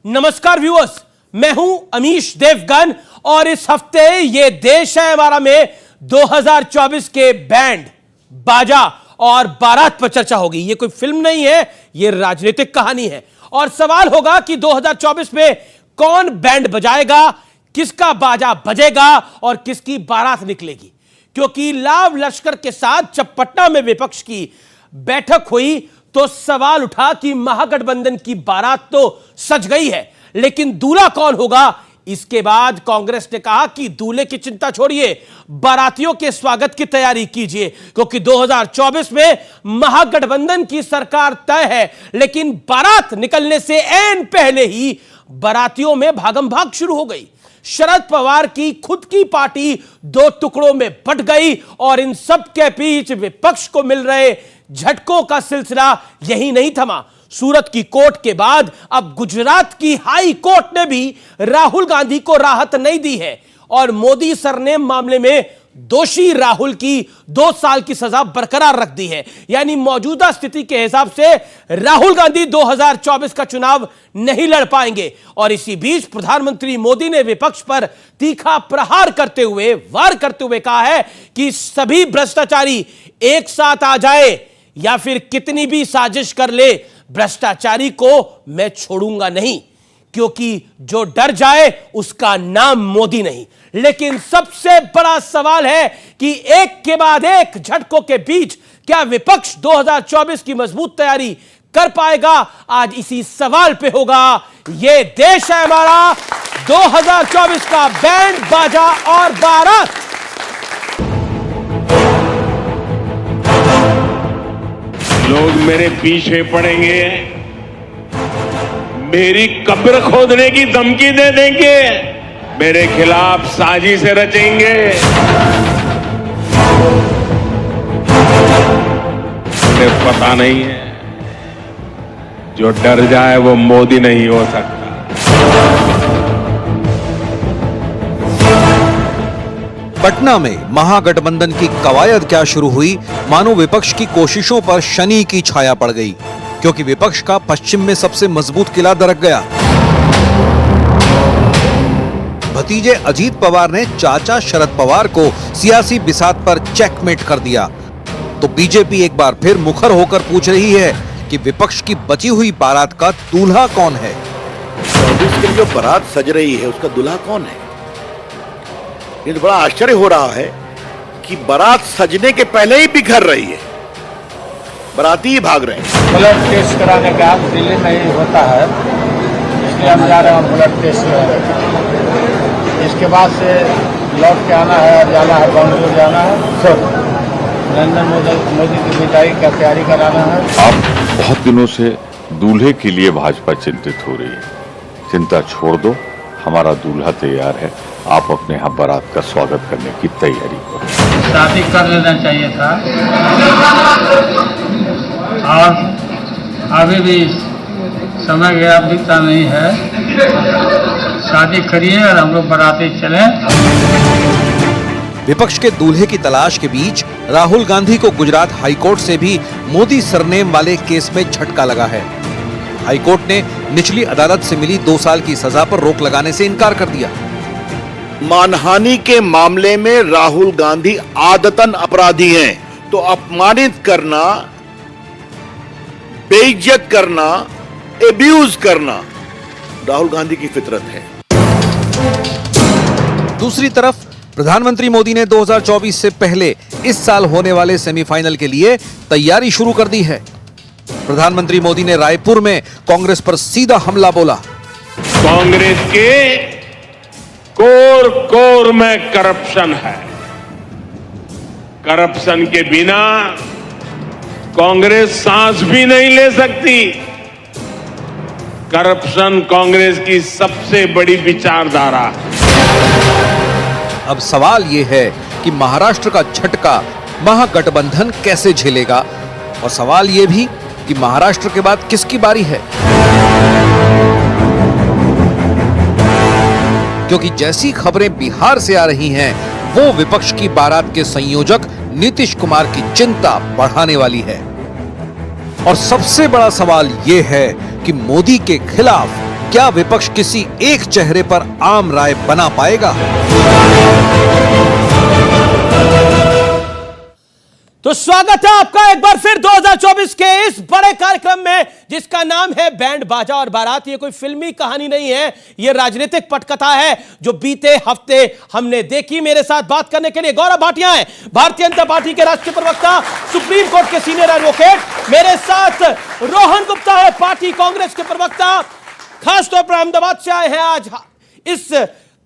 नमस्कार व्यूअर्स, मैं हूं अमीश देवगन और इस हफ्ते ये देश है हमारा में 2024 के बैंड बाजा और बारात पर चर्चा होगी। ये कोई फिल्म नहीं है, ये राजनीतिक कहानी है और सवाल होगा कि 2024 में कौन बैंड बजाएगा, किसका बाजा बजेगा और किसकी बारात निकलेगी। क्योंकि लाव लश्कर के साथ जब पटना में विपक्ष की बैठक हुई तो सवाल उठा कि महागठबंधन की बारात तो सज गई है, लेकिन दूल्हा कौन होगा। इसके बाद कांग्रेस ने कहा कि दूल्हे की चिंता छोड़िए, बारातियों के स्वागत की तैयारी कीजिए, क्योंकि 2024 में महागठबंधन की सरकार तय है। लेकिन बारात निकलने से ऐन पहले ही बारातियों में भागम भाग शुरू हो गई। शरद पवार की खुद की पार्टी दो टुकड़ों में बंट गई और इन सब के बीच विपक्ष को मिल रहे झटकों का सिलसिला यही नहीं थमा। सूरत की कोर्ट के बाद अब गुजरात की हाई कोर्ट ने भी राहुल गांधी को राहत नहीं दी है और मोदी सरनेम मामले में दोषी राहुल की 2 साल की सजा बरकरार रख दी है। यानी मौजूदा स्थिति के हिसाब से राहुल गांधी 2024 का चुनाव नहीं लड़ पाएंगे। और इसी बीच प्रधानमंत्री मोदी ने विपक्ष पर तीखा प्रहार करते हुए, वार करते हुए कहा है कि सभी भ्रष्टाचारी एक साथ आ जाए या फिर कितनी भी साजिश कर ले, भ्रष्टाचारी को मैं छोड़ूंगा नहीं, क्योंकि जो डर जाए उसका नाम मोदी नहीं। लेकिन सबसे बड़ा सवाल है कि एक के बाद एक झटकों के बीच क्या विपक्ष 2024 की मजबूत तैयारी कर पाएगा। आज इसी सवाल पे होगा ये देश है हमारा 2024 का बैंड बाजा और बारात। लोग मेरे पीछे पड़ेंगे, मेरी कब्र खोदने की धमकी दे देंगे, मेरे खिलाफ साजिश रचेंगे। उन्हें पता नहीं है, जो डर जाए वो मोदी नहीं हो सकता। पटना में महागठबंधन की कवायद क्या शुरू हुई, मानो विपक्ष की कोशिशों पर शनि की छाया पड़ गई, क्योंकि विपक्ष का पश्चिम में सबसे मजबूत किला दरक गया। भतीजे अजीत पवार ने चाचा शरद पवार को सियासी बिसात पर चेकमेट कर दिया। तो बीजेपी एक बार फिर मुखर होकर पूछ रही है कि विपक्ष की बची हुई बारात का दूल्हा कौन है। इसके जो बारात सज रही है उसका दूल्हा कौन है। ये तो बड़ा आश्चर्य हो रहा है कि बारात सजने के पहले ही बिखर रही है, बाराती ही भाग रहे हैं। ब्लड टेस्ट कराने का दिल्ली में ही होता है, इसलिए हम जा रहे हैं ब्लड टेस्ट। इसके बाद से लौट के आना है, जाना है बंगलुरु, जाना है सब नरेंद्र मोदी की विदाई का तैयारी कराना है। आप बहुत दिनों से दूल्हे के लिए भाजपा चिंतित हो रही है। चिंता छोड़ दो, हमारा दूल्हा तैयार है। आप अपने यहाँ बारात का स्वागत करने की तैयारी करो। शादी कर लेना चाहिए था और अभी भी समय गया, बीता नहीं है। शादी करिए और हम लोग बाराती चले। विपक्ष के दूल्हे की तलाश के बीच राहुल गांधी को गुजरात हाईकोर्ट से भी मोदी सरनेम वाले केस में झटका लगा है। हाईकोर्ट ने निचली अदालत से मिली 2 साल की सजा पर रोक लगाने से इनकार कर दिया। मानहानि के मामले में राहुल गांधी आदतन अपराधी हैं, तो अपमानित करना, बेइज्जत करना, एब्यूज करना राहुल गांधी की फितरत है। दूसरी तरफ प्रधानमंत्री मोदी ने 2024 से पहले इस साल होने वाले सेमीफाइनल के लिए तैयारी शुरू कर दी है। प्रधानमंत्री मोदी ने रायपुर में कांग्रेस पर सीधा हमला बोला। कांग्रेस के कोर कोर में करप्शन है। करप्शन के बिना कांग्रेस सांस भी नहीं ले सकती। करप्शन कांग्रेस की सबसे बड़ी विचारधारा है। अब सवाल यह है कि महाराष्ट्र का झटका महागठबंधन कैसे झेलेगा, और सवाल यह भी कि महाराष्ट्र के बाद किसकी बारी है। क्योंकि जैसी खबरें बिहार से आ रही हैं, वो विपक्ष की बारात के संयोजक नीतीश कुमार की चिंता बढ़ाने वाली है। और सबसे बड़ा सवाल यह है कि मोदी के खिलाफ क्या विपक्ष किसी एक चेहरे पर आम राय बना पाएगा? तो स्वागत है आपका एक बार फिर 2024 के इस बड़े कार्यक्रम में जिसका नाम है बैंड बाजा और बारात। ये कोई फिल्मी कहानी नहीं है, ये राजनीतिक पटकथा है जो बीते हफ्ते हमने देखी। मेरे साथ बात करने के लिए गौरव भाटिया हैं, भारतीय जनता पार्टी के राष्ट्रीय प्रवक्ता, सुप्रीम कोर्ट के सीनियर एडवोकेट। मेरे साथ रोहन गुप्ता है, पार्टी कांग्रेस के प्रवक्ता, खासतौर पर अहमदाबाद से आए हैं आज इस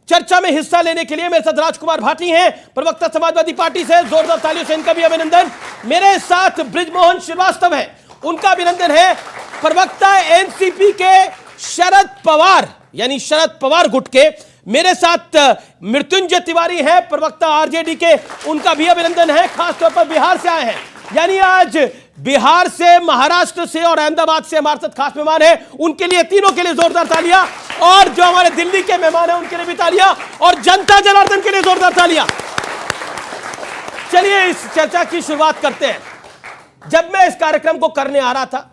चर्चा में हिस्सा लेने के लिए। मेरे साथ राजकुमार भाटी हैं, प्रवक्ता समाजवादी पार्टी से, जोरदार तालियों से इनका भी अभिनंदन। मेरे साथ बृजमोहन श्रीवास्तव हैं, उनका अभिनंदन है, प्रवक्ता एनसीपी के शरद पवार यानी शरद पवार गुट के। मेरे साथ मृत्युंजय तिवारी हैं, प्रवक्ता आरजेडी के, उनका भी अभिनंदन है, खासतौर पर बिहार से आए हैं। यानी आज बिहार से, महाराष्ट्र से और अहमदाबाद से हमारे साथ खास मेहमान हैं, उनके लिए, तीनों के लिए जोरदार तालियां। और जो हमारे दिल्ली के मेहमान हैं उनके लिए भी तालियां, और जनता जनार्दन के लिए जोरदार तालियां। चलिए इस चर्चा की शुरुआत करते हैं। जब मैं इस कार्यक्रम को करने आ रहा था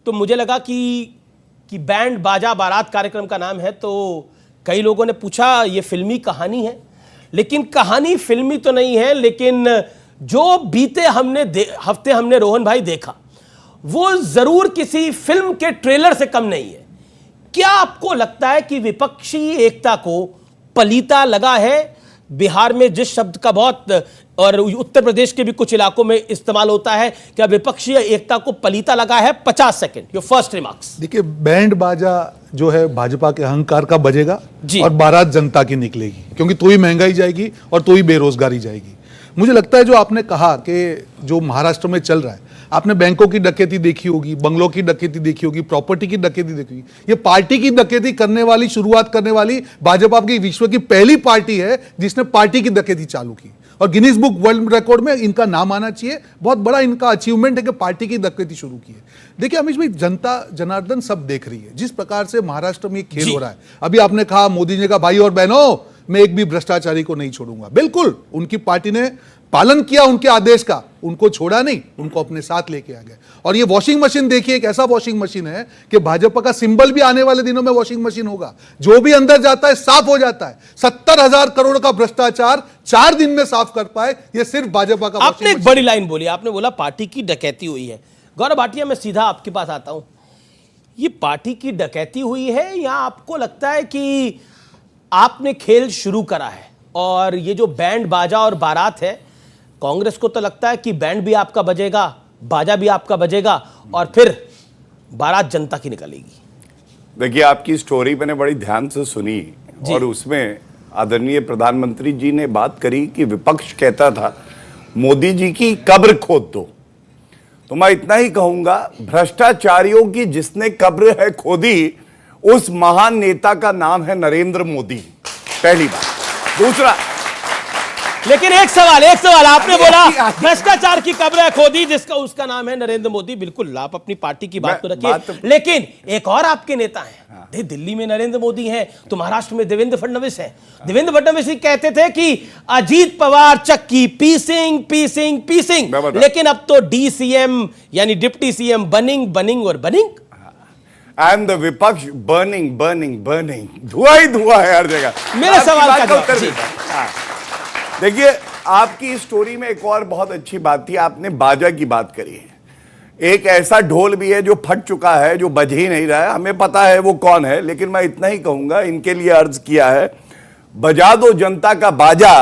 तो मुझे लगा कि बैंड बाजा बारात कार्यक्रम का नाम है, तो कई लोगों ने पूछा ये फिल्मी कहानी है, लेकिन कहानी फिल्मी तो नहीं है, लेकिन जो बीते हफ्ते हमने रोहन भाई देखा वो जरूर किसी फिल्म के ट्रेलर से कम नहीं है। क्या आपको लगता है कि विपक्षी एकता को पलीता लगा है? बिहार में जिस शब्द का बहुत, और उत्तर प्रदेश के भी कुछ इलाकों में इस्तेमाल होता है, क्या विपक्षी एकता को पलीता लगा है? 50 सेकंड, योर फर्स्ट रिमार्क्स। देखिए, बैंड बाजा जो है भाजपा के अहंकार का बजेगा और बारात जनता की निकलेगी, क्योंकि तो ही महंगाई जाएगी और तो ही बेरोजगारी जाएगी। मुझे लगता है जो आपने कहा कि जो महाराष्ट्र में चल रहा है, आपने बैंकों की डकैती देखी होगी, बंगलों की डकैती देखी होगी, प्रॉपर्टी की डकैती देखी होगी। ये पार्टी की डकैती करने वाली, शुरुआत करने वाली भाजपा की विश्व की पहली पार्टी है जिसने पार्टी की डकैती चालू की, और गिनीज बुक वर्ल्ड रिकॉर्ड में इनका नाम आना चाहिए। बहुत बड़ा इनका अचीवमेंट है कि पार्टी की डकैती शुरू की है। देखिए अमीश भाई, जनता जनार्दन सब देख रही है जिस प्रकार से महाराष्ट्र में खेल हो रहा है। अभी आपने कहा, मोदी जी ने कहा, भाई और बहनों मैं एक भी भ्रष्टाचारी को नहीं छोड़ूंगा। बिल्कुल, उनकी पार्टी ने पालन किया उनके आदेश का, उनको छोड़ा नहीं, उनको अपने साथ लेके आ गए। और ये वॉशिंग मशीन देखिए, एक ऐसा वॉशिंग मशीन है कि भाजपा का सिंबल भी आने वाले दिनों में वॉशिंग मशीन होगा। जो भी अंदर जाता है साफ हो जाता है। 70,000 करोड़ का भ्रष्टाचार 4 दिन में साफ कर पाए, ये सिर्फ भाजपा का। आपने एक बड़ी लाइन बोली, आपने बोला पार्टी की डकैती हुई है। गौरव भाटिया, मैं सीधा आपके पास आता हूं, ये पार्टी की डकैती हुई है या आपको लगता है कि आपने खेल शुरू करा है? और ये जो बैंड बाजा और बारात है, कांग्रेस को तो लगता है कि बैंड भी आपका बजेगा, बाजा भी आपका बजेगा, और फिर बारात जनता की निकलेगी। देखिए, आपकी स्टोरी मैंने बड़ी ध्यान से सुनी और उसमें आदरणीय प्रधानमंत्री जी ने बात करी कि विपक्ष कहता था मोदी जी की कब्र खोद दो। तो मैं इतना ही कहूंगा, भ्रष्टाचारियों की जिसने कब्र है खोदी, उस महान नेता का नाम है नरेंद्र मोदी। पहली बात। दूसरा, लेकिन एक सवाल आपने बोला भ्रष्टाचार की कब्र खोदी, जिसका उसका नाम है नरेंद्र मोदी। बिल्कुल, आप अपनी पार्टी की बात को रखिए, लेकिन एक और आपके नेता हैं, दिल्ली में नरेंद्र मोदी हैं, तो महाराष्ट्र में देवेंद्र फडणवीस हैं। देवेंद्र फडणवीस ही कहते थे कि अजीत पवार चक्की पीसिंग, लेकिन अब तो डीसीएम यानी डिप्टी सीएम बनिंग और बनिंग। एंड द विपक्ष बर्निंग, धुआं ही धुआं है हर जगह। मेरे सवाल का उत्तर देखिए, आपकी स्टोरी में एक और बहुत अच्छी बात थी, आपने बाजा की बात करी है। एक ऐसा ढोल भी है जो फट चुका है, जो बज ही नहीं रहा है, हमें पता है वो कौन है, लेकिन मैं इतना ही कहूंगा, इनके लिए अर्ज किया है, बजा दो जनता का बाजा,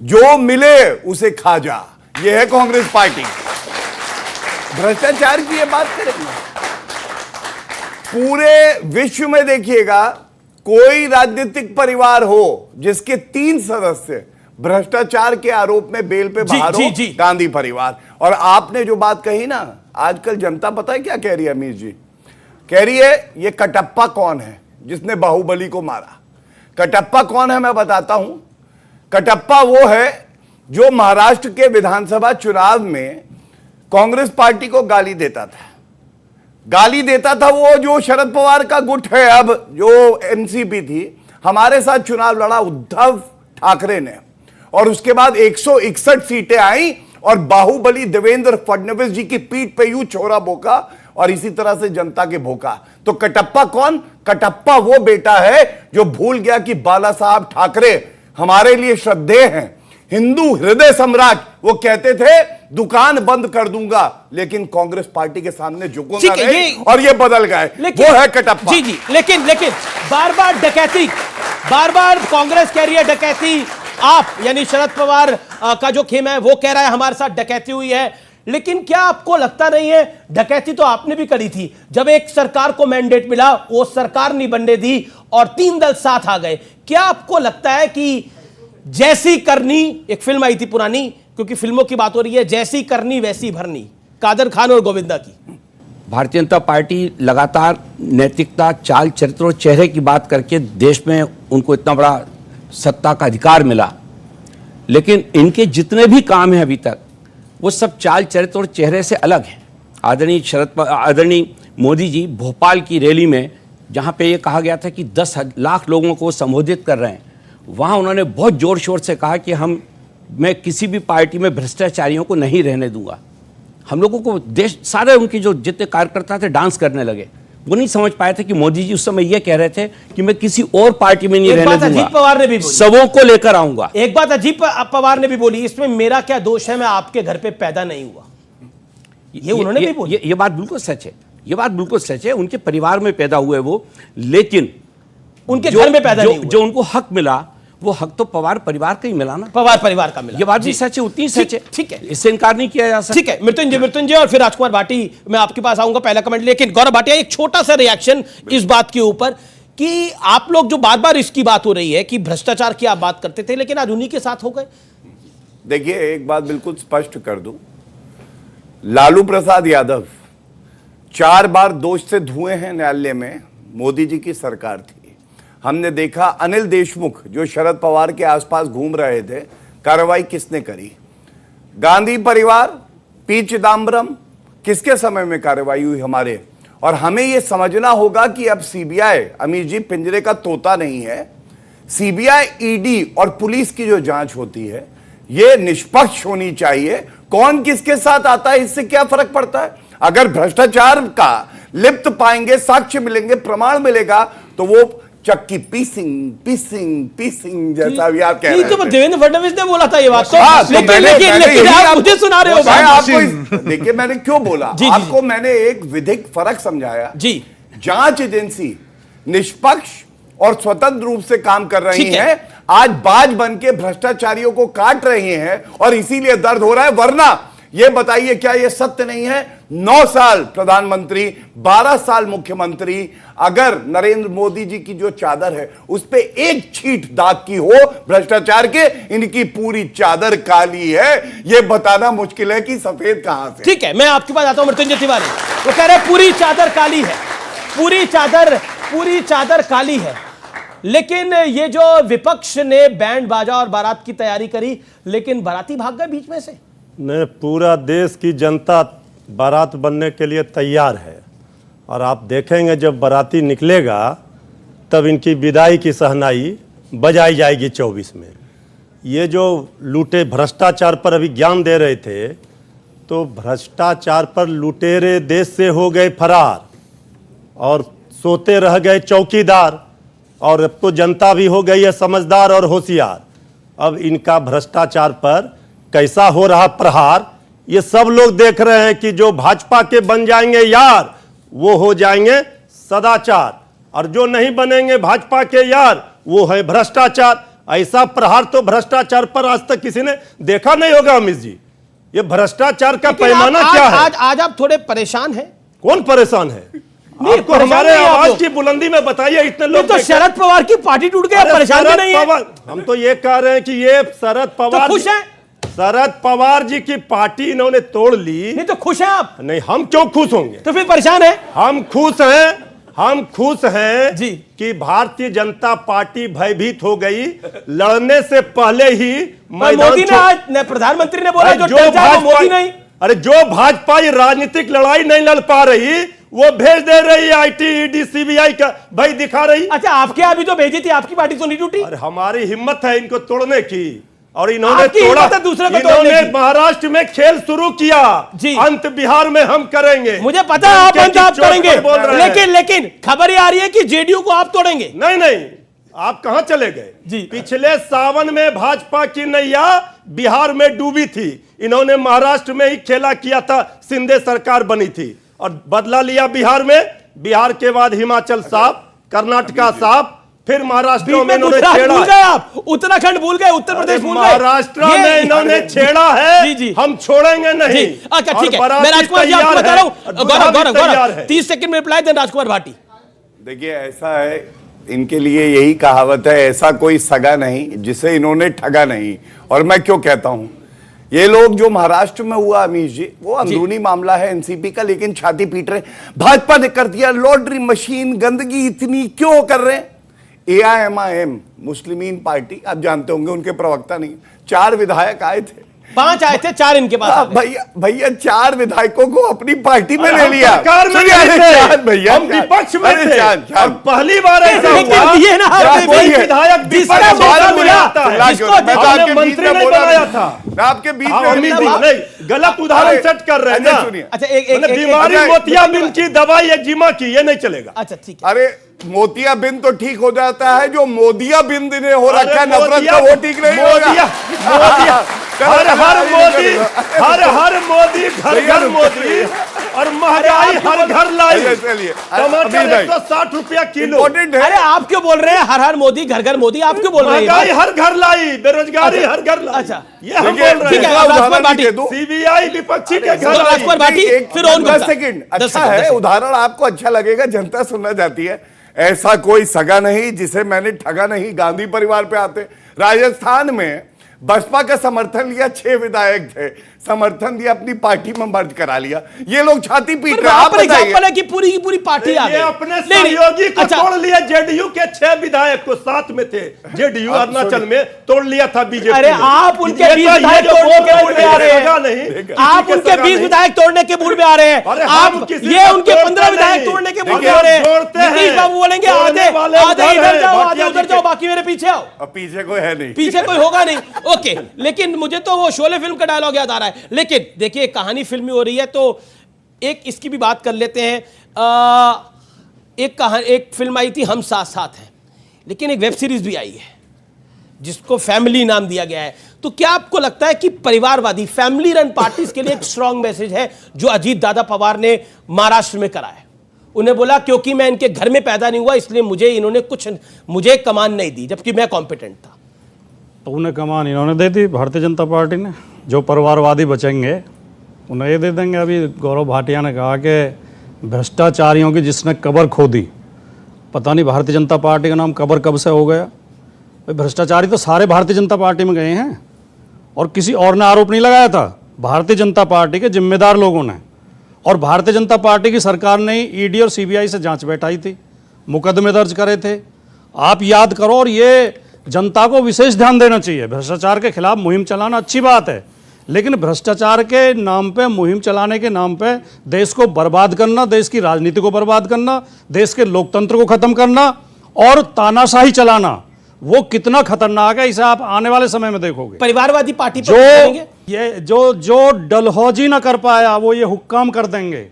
जो मिले उसे खा जा। ये है कांग्रेस पार्टी। भ्रष्टाचार की ये बात करेंगे, पूरे विश्व में देखिएगा, कोई राजनीतिक परिवार हो जिसके 3 सदस्य भ्रष्टाचार के आरोप में बेल पे बाहर हो, गांधी परिवार। और आपने जो बात कही ना, आजकल जनता पता है क्या कह रही है अमीर जी? कह रही है ये कटप्पा कौन है जिसने बाहुबली को मारा। कटप्पा कौन है मैं बताता हूं। कटप्पा वो है जो महाराष्ट्र के विधानसभा चुनाव में कांग्रेस पार्टी को गाली देता था। वो जो शरद पवार का गुट है, अब जो एनसीपी थी, हमारे साथ चुनाव लड़ा उद्धव ठाकरे ने, और उसके बाद 161 सीटें आई और बाहुबली देवेंद्र फडणवीस जी की पीठ पे यूं छोरा बोका और इसी तरह से जनता के भोका। तो कटप्पा कौन? कटप्पा वो बेटा है जो भूल गया कि बाला साहब ठाकरे हमारे लिए श्रद्धेय हैं, हिंदू हृदय सम्राट। वो कहते थे दुकान बंद कर दूंगा लेकिन कांग्रेस पार्टी के सामने झुकूंगा नहीं, और ये बदल गए। वो है कटप्पा। जी जी, लेकिन बार बार डकैती, बार बार कांग्रेस कह रही है डकैती, आप यानी शरद पवार का जो खेम है वो कह रहा है हमारे साथ डकैती हुई है। लेकिन क्या आपको लगता नहीं है डकैती तो आपने भी करी थी? जब एक सरकार को मैंडेट मिला वो सरकार नहीं बनने दी और 3 दल साथ आ गए। क्या आपको लगता है कि जैसी करनी, एक फिल्म आई थी पुरानी, क्योंकि फिल्मों की बात हो रही है, जैसी करनी वैसी भरनी, कादर खान और गोविंदा की। भारतीय जनता पार्टी लगातार नैतिकता, चाल, चरित्र और चेहरे की बात करके देश में उनको इतना बड़ा सत्ता का अधिकार मिला, लेकिन इनके जितने भी काम हैं अभी तक वो सब चाल, चरित्र और चेहरे से अलग हैं। आदरणीय मोदी जी भोपाल की रैली में जहाँ पे ये कहा गया था कि 10 लाख लोगों को संबोधित कर रहे हैं, वहाँ उन्होंने बहुत जोर शोर से कहा कि मैं किसी भी पार्टी में भ्रष्टाचारियों को नहीं रहने दूंगा। हम लोगों को देश सारे उनके जो जितने कार्यकर्ता थे डांस करने लगे। वो नहीं समझ पाए थे कि मोदी जी उस समय ये कह रहे थे कि मैं किसी और पार्टी में नहीं रहने दूंगा, अजीत पवार ने भी बोली, सबों को लेकर आऊंगा। एक बात अजीत पवार ने भी बोली, इसमें मेरा क्या दोष है, मैं आपके घर पे पैदा नहीं हुआ। ये उन्होंने भी बोली। ये बात बिल्कुल सच है, ये बात बिल्कुल सच है। उनके परिवार में पैदा हुए वो, लेकिन उनके घर में पैदा नहीं हुए। जो उनको हक मिला वो हक तो पवार परिवार का ही मिला ना, पवार परिवार का मिला। ये बात भी सच है, उतनी सच है। ठीक है, इससे इनकार नहीं किया जा सकता। ठीक है, मृत्युंजय और फिर राजकुमार भाटी, मैं आपके पास आऊंगा पहला कमेंट। लेकिन गौरव भाटिया, एक छोटा सा रिएक्शन इस बात के ऊपर कि आप लोग जो बार बार इसकी बात हो रही है कि भ्रष्टाचार की आप बात करते थे, लेकिन आज उन्हीं के साथ हो गए। देखिए, एक बात बिल्कुल स्पष्ट कर दूं, लालू प्रसाद यादव 4 बार दोष से धुए हैं न्यायालय में। मोदी जी की सरकार थी। हमने देखा अनिल देशमुख जो शरद पवार के आसपास घूम रहे थे, कार्रवाई किसने करी? गांधी परिवार, पी चिदम्बरम, किसके समय में कार्रवाई हुई हमारे? और हमें यह समझना होगा कि अब सीबीआई, अमीर जी, पिंजरे का तोता नहीं है। सीबीआई, ईडी और पुलिस की जो जांच होती है यह निष्पक्ष होनी चाहिए। कौन किसके साथ आता है इससे क्या फर्क पड़ता है? अगर भ्रष्टाचार का लिप्त पाएंगे, साक्ष्य मिलेंगे, प्रमाण मिलेगा, तो वो चक्की पीसिंग जैसा भी आप कह रहे हैं। तो देवेंद्र फडणवीस ने बोला था ये बात, तो लेकिन आप मुझे सुना रहे हो। मैं आपको देखिए मैंने क्यों बोला, आपको मैंने एक विधिक फर्क समझाया जी। जांच एजेंसी निष्पक्ष और स्वतंत्र रूप से काम कर रही है, आज बाज बन के भ्रष्टाचारियों को काट रहे हैं और इसीलिए दर्द हो रहा है। वरना यह बताइए, क्या यह सत्य नहीं है? 9 साल प्रधानमंत्री, 12 साल मुख्यमंत्री, अगर नरेंद्र मोदी जी की जो चादर है उस पे एक छींट दाग की हो भ्रष्टाचार के, इनकी पूरी चादर काली है। यह बताना मुश्किल है कि सफेद कहां से। ठीक है, मैं आपके पास आता हूं मृत्युंजय तिवारी। वो कह रहे हैं पूरी चादर काली है, पूरी चादर काली है। लेकिन ये जो विपक्ष ने बैंड बाजा और बारात की तैयारी करी, लेकिन बाराती भाग गए बीच में से। नहीं, पूरा देश की जनता बारात बनने के लिए तैयार है और आप देखेंगे जब बाराती निकलेगा तब इनकी विदाई की शहनाई बजाई जाएगी 24 में। ये जो लूटे भ्रष्टाचार पर अभी ज्ञान दे रहे थे, तो भ्रष्टाचार पर लुटेरे देश से हो गए फरार और सोते रह गए चौकीदार, और अब तो जनता भी हो गई है समझदार और होशियार। अब इनका भ्रष्टाचार पर कैसा हो रहा प्रहार, ये सब लोग देख रहे हैं कि जो भाजपा के बन जाएंगे यार वो हो जाएंगे सदाचार, और जो नहीं बनेंगे भाजपा के यार वो है भ्रष्टाचार। ऐसा प्रहार तो भ्रष्टाचार पर आज तक किसी ने देखा नहीं होगा। अमित जी, ये भ्रष्टाचार का पैमाना क्या है? आज आप थोड़े परेशान हैं। कौन परेशान है? आपको हमारे आवाज की बुलंदी में बताइए। इतने लोग तो शरद पवार की पार्टी टूट गई, परेशान नहीं है। हम तो ये कह रहे हैं कि ये शरद पवार खुश हैं? शरद पवार जी की पार्टी इन्होंने तोड़ ली। नहीं तो खुश हैं आप? नहीं, हम क्यों खुश होंगे? तो फिर परेशान है? हम खुश हैं जी कि भारतीय जनता पार्टी भयभीत हो गई। लड़ने से पहले ही मोदी ने आज प्रधानमंत्री ने बोला जो मोदी नहीं। अरे जो भाजपा राजनीतिक लड़ाई नहीं लड़ पा रही वो भेज दे रही है आईटी, ईडी, सीबीआई का भाई दिखा रही। अच्छा, आपके अभी तो भेजी थी, आपकी पार्टी तो नहीं टूटी। अरे हमारी हिम्मत है इनको तोड़ने की। और इन्होंने आपकी तोड़ा। हिम्मत है दूसरे को तोड़ने इन्होंने की। महाराष्ट्र में खेल शुरू किया, अंत बिहार में हम करेंगे। मुझे पता है आप अंत आप करेंगे, बोल रहे हैं। लेकिन खबर ये आ रही है कि जेडीयू को आप तोड़ेंगे। नहीं, आप कहां चले गए? पिछले सावन में भाजपा की नैया बिहार में डूबी थी, इन्होंने महाराष्ट्र में ही खेला किया था, शिंदे सरकार बनी थी और बदला लिया बिहार में। बिहार के बाद हिमाचल साफ, कर्नाटका साफ, फिर महाराष्ट्र में इन्होंने छेड़ा। भूल गए आप, उत्तराखंड भूल गए, उत्तर प्रदेश भूल गए, महाराष्ट्र में इन्होंने छेड़ा है। जी। हम छोड़ेंगे नहीं। अच्छा ठीक है, मैं राजकुमार जी आपको बता रहा हूं, गौरव 30 सेकंड में रिप्लाई दें राजकुमार भाटी। देखिए ऐसा है, इनके लिए यही कहावत है, ऐसा कोई सगा नहीं जिसे इन्होंने ठगा नहीं। और मैं क्यों कहता हूं, ये लोग जो महाराष्ट्र में हुआ अमीश जी, वो अंदरूनी मामला है एनसीपी का, लेकिन छाती पीट रहे भाजपा ने कर दिया, लॉन्ड्री मशीन, गंदगी इतनी क्यों कर रहे हैं? AIMIM मुस्लिमीन पार्टी, आप जानते होंगे, उनके प्रवक्ता नहीं, 4 विधायक आए थे, 5 आए थे, 4 इनके पास। भैया 4 विधायकों को अपनी पार्टी में ले लिया। सरकार में भैया हम विपक्ष में थे, और पहली बार ऐसा हुआ ये ना कोई विधायक जिसका मौका मिला जिसको मंत्री ने बनाया था। मैं आपके बीच में गलत उदाहरण सेट कर रहे हैं ना। अच्छा एक बीमारी मोतियाबिंद की दवाई एक्जिमा की, ये नहीं चलेगा। अच्छा ठीक है। अरे मोतियाबिंद तो ठीक हो जाता है, जो मोदियाबिंद ने हो रखा है नफरत का, वो ठीक नहीं होगा। हर मोदी घर मोदी, और महंगाई हर घर लाई। टमाटर 160 रुपया किलो। अरे आप क्यों बोल रहे हैं हर मोदी घर मोदी, आप क्यों बोल रहे हैं? महंगाई हर घर लाई, बेरोजगारी हर घर लाई। अच्छा ये हम बोल रहे हैं। सीबीआई विपक्षी के घर लाई। फिर 10 सेकंड अच्छा है, उदाहरण आपको अच्छा लगेगा, जनता सुनना चाहती है। ऐसा कोई सगा नहीं जिसे मैंने ठगा नहीं। गांधी परिवार पे आते, राजस्थान में बसपा का समर्थन लिया, 6 विधायक थे, समर्थन दिया, अपनी पार्टी में मर्ज करा लिया। ये लोग छाती पीट रहे हैं। आप एग्जांपल है कि पूरी की पूरी पार्टी आ गई। अपने सहयोगी को तोड़ लिया, जेडीयू के 6 विधायक को, साथ में थे जेडीयू, अरुणाचल में तोड़ लिया था बीजेपी। अरे आप उनके 20 विधायक तोड़ने के मूड में आ रहे हैं, आप उनके 20 विधायक तोड़ने के मूड में आ रहे हैं, आप ये उनके 15 विधायक तोड़ने के मूड में आ रहे हैं। नीतीश बाबू बोलेंगे आधे इधर जाओ, आधे उधर जाओ, बाकी मेरे पीछे आओ। पीछे कोई है नहीं, पीछे कोई होगा नहीं। ओके, लेकिन मुझे तो वो शोले फिल्म का डायलॉग याद आ रहा है। लेकिन देखिए कहानी फिल्मी हो रही है, तो एक इसकी भी बात कर लेते हैं। एक फिल्म आई थी हम साथ साथ हैं, लेकिन एक वेब सीरीज भी आई है जिसको फैमिली नाम दिया गया है। तो क्या आपको लगता है कि परिवारवादी फैमिली रन पार्टीज के लिए एक स्ट्रांग मैसेज है जो अजीत दादा पवार ने महाराष्ट्र में करा है? उन्हें बोला क्योंकि मैं इनके घर में पैदा नहीं हुआ इसलिए इन्होंने मुझे कमान नहीं दी, जबकि मैं कॉम्पिटेंट था। तो उन्हें कमान इन्होंने दे दी भारतीय जनता पार्टी ने। जो परिवारवादी बचेंगे उन्हें ये दे देंगे। अभी गौरव भाटिया ने कहा कि भ्रष्टाचारियों की जिसने कब्र खोदी, पता नहीं भारतीय जनता पार्टी का नाम कब्र कब से हो गया। भाई भ्रष्टाचारी तो सारे भारतीय जनता पार्टी में गए हैं, और किसी और ने आरोप नहीं लगाया था, भारतीय जनता पार्टी के जिम्मेदार लोगों ने। और भारतीय जनता पार्टी की सरकार ने ईडी और सीबीआई से जांच बैठाई थी, मुकदमे दर्ज करे थे। आप याद करो, और ये जनता को विशेष ध्यान देना चाहिए। भ्रष्टाचार के खिलाफ मुहिम चलाना अच्छी बात है, लेकिन भ्रष्टाचार के नाम पे, मुहिम चलाने के नाम पे देश को बर्बाद करना, देश की राजनीति को बर्बाद करना, देश के लोकतंत्र को खत्म करना और तानाशाही चलाना, वो कितना खतरनाक है, इसे आप आने वाले समय में देखोगे। परिवारवादी पार्टी जो डलहौजी ना कर पाया वो ये हुक्काम कर देंगे।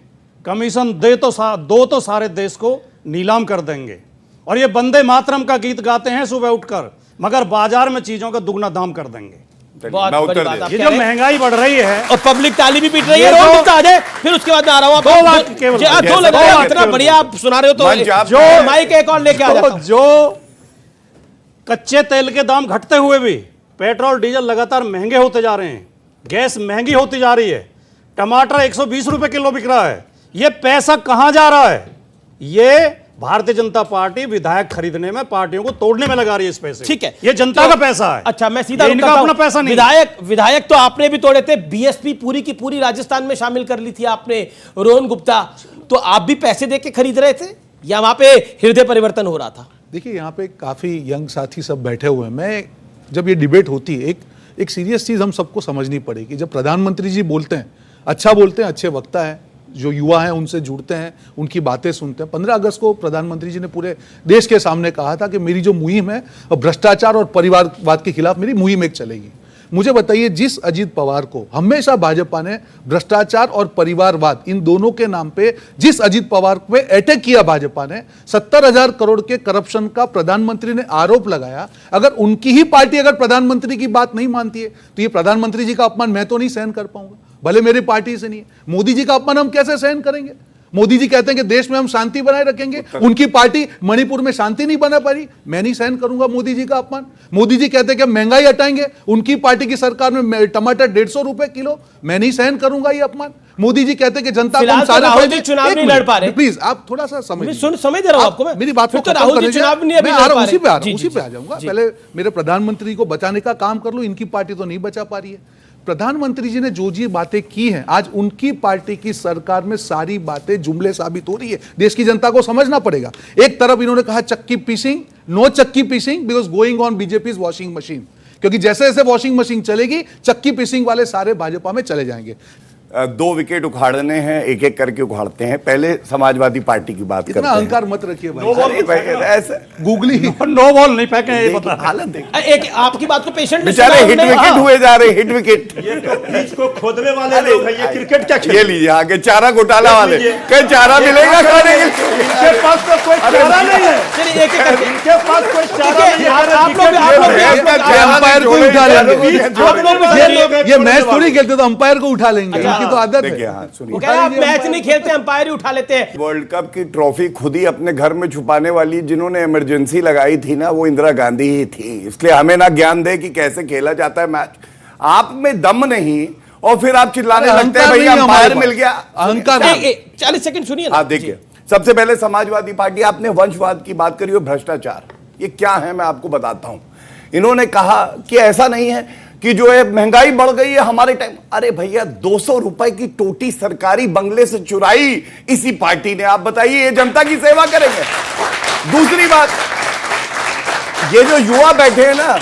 कमीशन दो तो सारे देश को नीलाम कर देंगे। और ये वंदे मातरम का गीत गाते हैं सुबह उठकर, मगर बाजार में चीजों का दुगना दाम कर देंगे। बहुत बड़ी बात। ये जो महंगाई बढ़ रही है और पब्लिक ताली भी पीट रही है, रोड आ जाए, फिर उसके बाद मैं आ रहा हूं। 2 लाख केवल, 2 लगा, इतना बढ़िया आप सुना रहे हो तो जो माइक एक और लेके आ जाता हूं। जो कच्चे तेल के दाम घटते हुए भी पेट्रोल डीजल लगातार महंगे होते जा रहे हैं, गैस महंगी होती जा रही है, टमाटर 120 रुपए किलो बिक रहा है, ये पैसा कहां जा रहा है? ये भारतीय जनता पार्टी विधायक खरीदने में, पार्टियों को तोड़ने में लगा रही है इस पैसे। ठीक है, ये जनता का पैसा है। अच्छा, मैं सीधा इनका अपना पैसा नहीं। विधायक तो आपने भी तोड़े थे, बीएसपी पूरी की पूरी राजस्थान में शामिल कर ली थी आपने, रोहन गुप्ता, तो आप भी पैसे देके खरीद रहे थे या वहां पे हृदय परिवर्तन हो रहा था? देखिए, यहाँ पे काफी यंग साथी सब बैठे हुए हैं। मैं जब ये डिबेट होती है, एक सीरियस चीज हम सबको समझनी पड़ेगी। जब प्रधानमंत्री जी बोलते हैं, अच्छा बोलते हैं, अच्छे वक्ता है, जो युवा हैं उनसे जुड़ते हैं, उनकी बातें सुनते हैं। 15 अगस्त को प्रधानमंत्री जी ने पूरे देश के सामने कहा था कि मेरी जो मुहिम है भ्रष्टाचार और परिवारवाद के खिलाफ मेरी मुहिम एक चलेगी। मुझे बताइए, जिस अजीत पवार को हमेशा भाजपा ने भ्रष्टाचार और परिवारवाद इन दोनों के नाम पे जिस अजीत पवार पे अटैक किया भाजपा ने, 70,000 करोड़ के करप्शन का प्रधानमंत्री ने आरोप लगाया, अगर उनकी ही पार्टी अगर प्रधानमंत्री की बात नहीं मानती है तो ये प्रधानमंत्री जी का अपमान मैं तो नहीं सहन कर पाऊंगा, भले मेरी पार्टी से नहीं है। मोदी जी का अपमान हम कैसे सहन करेंगे? मोदी जी कहते हैं कि देश में हम शांति बनाए रखेंगे, उनकी पार्टी मणिपुर में शांति नहीं बना पा रही, मैं नहीं सहन करूंगा मोदी जी का अपमान। मोदी जी कहते हैं कि हम महंगाई हटाएंगे, उनकी पार्टी की सरकार में टमाटर 150 रुपए किलो, मैं नहीं सहन करूंगा ये अपमान। मोदी जी कहते हैं कि जनता को हम सारे चुनाव नहीं लड़ पा रहे। प्लीज आप थोड़ा सा समय दे रहा हूं आपको, मैं मेरी बात को राहुल जी चुनाव नहीं मैं आ रहा हूं, उसी पे आ जाऊंगा। पहले मेरे प्रधानमंत्री को बचाने का काम कर लो, इनकी पार्टी तो नहीं बचा पा रही है। प्रधानमंत्री जी ने जो जी बातें की हैं, आज उनकी पार्टी की सरकार में सारी बातें जुमले साबित हो रही है। देश की जनता को समझना पड़ेगा। एक तरफ इन्होंने कहा चक्की पीसिंग, नो चक्की पीसिंग because going on BJP washing machine, क्योंकि जैसे जैसे वॉशिंग मशीन चलेगी चक्की पीसिंग वाले सारे भाजपा में चले जाएंगे। 2 विकेट उखाड़ने हैं, एक एक करके उखाड़ते हैं। पहले समाजवादी पार्टी की बात करते हैं। अहंकार मत रखिए भाई, गूगली नो बॉल नहीं फेंके, ये बता। हालत देखिए, एक आपकी बात को पेशेंट बेचारे हिट विकेट हुए जा रहे, हिट विकेट। ये तो पिच को खोदने वाले लोग हैं, ये क्रिकेट क्या खेल। ये लीजिए आगे चारा घोटाला वाले, कहीं चारा मिलेगा खाने के लिए? इनके पास तो कोई चारा नहीं है, चलिए एक एक करके इनके पास कोई चारा नहीं है। आप लोग अंपायर को उठा लेंगे, ये मैच आप थोड़ी खेलते तो अंपायर को उठा लेंगे, इनकी तो आदत है। वो कह रहे हैं आप मैच नहीं खेलते, अंपायर ही उठा लेते हैं। वर्ल्ड कप की ट्रॉफी खुद ही अपने घर में छुपाने वाली जिन्होंने इमरजेंसी लगाई थी ना, वो इंदिरा गांधी ही थी। इसलिए हमें ना ज्ञान दे कि कैसे खेला जाता है मैच। आप में दम नहीं और फिर आप चिल्लाने लगते हैं भैया अंपायर मिल गया। अहंकार। 40 सेकंड सुनिए। हाँ देखिए, सबसे पहले समाजवादी पार्टी, आपने वंशवाद की बात करी और भ्रष्टाचार, ये क्या है मैं आपको बताता हूं। इन्होंने कहा कि ऐसा नहीं है कि जो है महंगाई बढ़ गई है हमारे टाइम। अरे भैया 200 रुपए की टोटी सरकारी बंगले से चुराई इसी पार्टी ने। आप बताइए ये जनता की सेवा करेंगे? दूसरी बात, ये जो युवा बैठे हैं ना,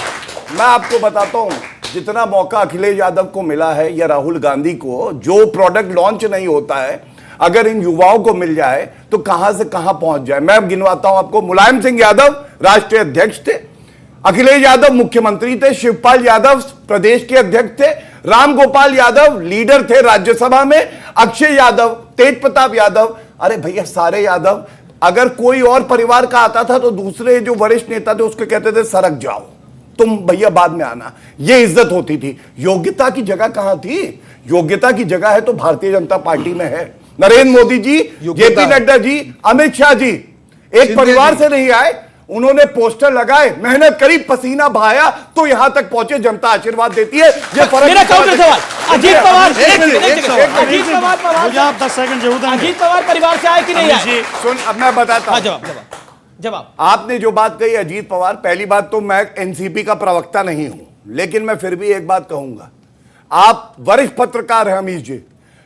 मैं आपको बताता हूं, जितना मौका अखिलेश यादव को मिला है या राहुल गांधी को, जो प्रोडक्ट लॉन्च नहीं होता है, अगर इन युवाओं को मिल जाए तो कहां से कहां पहुंच जाए। मैं गिनवाता हूं आपको। मुलायम सिंह यादव राष्ट्रीय अध्यक्ष थे, अखिलेश यादव मुख्यमंत्री थे, शिवपाल यादव प्रदेश के अध्यक्ष थे, रामगोपाल यादव लीडर थे राज्यसभा में, अक्षय यादव, तेज प्रताप यादव। अरे भैया सारे यादव, अगर कोई और परिवार का आता था तो दूसरे जो वरिष्ठ नेता थे उसको कहते थे सरक जाओ, तुम भैया बाद में आना, ये इज्जत होती थी। योग्यता की जगह कहां थी? योग्यता की जगह है तो भारतीय जनता पार्टी में है। नरेंद्र मोदी जी, जेपी नड्डा जी, अमित शाह जी एक परिवार से नहीं आए, उन्होंने पोस्टर लगाए, मेहनत करी, पसीना बहाया तो यहां तक पहुंचे। जनता आशीर्वाद देती है। ये फर्क मेरा काउंटर सवाल, अजीत पवार, मुझे आप 10 सेकंड जरूर देंगे। अजीत पवार परिवार से आए कि नहीं आए? सुन, अब मैं बताता हूं। जवाब। आपने जो बात कही अजीत पवार, पहली बात तो मैं एनसीपी का प्रवक्ता नहीं हूं, लेकिन मैं फिर भी एक बात कहूंगा। आप वरिष्ठ पत्रकार हैं अमीश जी,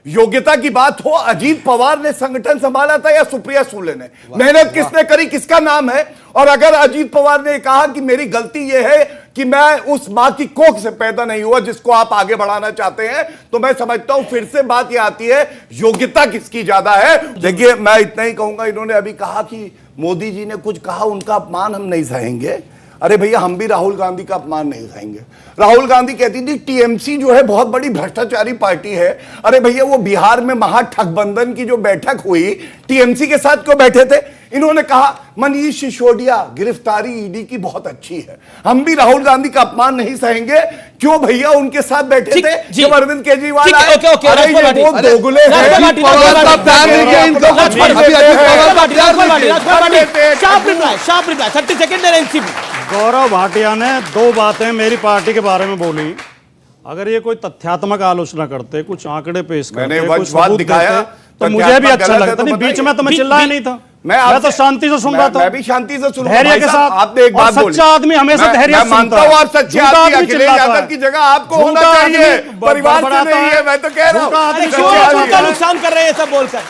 योग्यता की बात हो, अजीत पवार ने संगठन संभाला था या सुप्रिया सुले ने? मेहनत किसने करी, किसका नाम है? और अगर अजीत पवार ने कहा कि मेरी गलती यह है कि मैं उस मां की कोख से पैदा नहीं हुआ जिसको आप आगे बढ़ाना चाहते हैं, तो मैं समझता हूं फिर से बात यह आती है योग्यता किसकी ज्यादा है। देखिए मैं इतना ही कहूंगा, इन्होंने अभी कहा कि मोदी जी ने कुछ कहा, उनका अपमान हम नहीं सहेंगे। अरे भैया हम भी राहुल गांधी का अपमान नहीं सहेंगे। राहुल गांधी कहती थी टीएमसी जो है बहुत बड़ी भ्रष्टाचारी पार्टी है। अरे भैया वो बिहार में महाठगबंधन की जो बैठक हुई, टीएमसी के साथ क्यों बैठे थे? इन्होंने कहा मनीष सिसोदिया गिरफ्तारी ईडी की बहुत अच्छी है। हम भी राहुल गांधी का अपमान नहीं सहेंगे। क्यों भैया उनके साथ बैठे थे जब अरविंद केजरीवाल आए? अरे ये वो दोगले हैं। गौरव भाटिया ने 2 बातें मेरी पार्टी के बारे में बोली। अगर ये कोई तथ्यात्मक आलोचना करते, कुछ आंकड़े पेश करते, कुछ सबूत दिखाया तो मुझे भी अच्छा लगता। नहीं बीच में तो मैं चिल्लाया नहीं था, मैं तो शांति से सुन रहा था। मैं भी शांति से सुन धैर्य के साथ। आपने एक बात बोली, सच्चा आदमी हमेशा धैर्य से मानता हूं आप सच्चे आदमी, अखिलेश यादव की जगह आपको होना चाहिए, परिवार से नहीं है। मैं तो कह रहा हूं नुकसान कर रहे हैं सब बोलकर।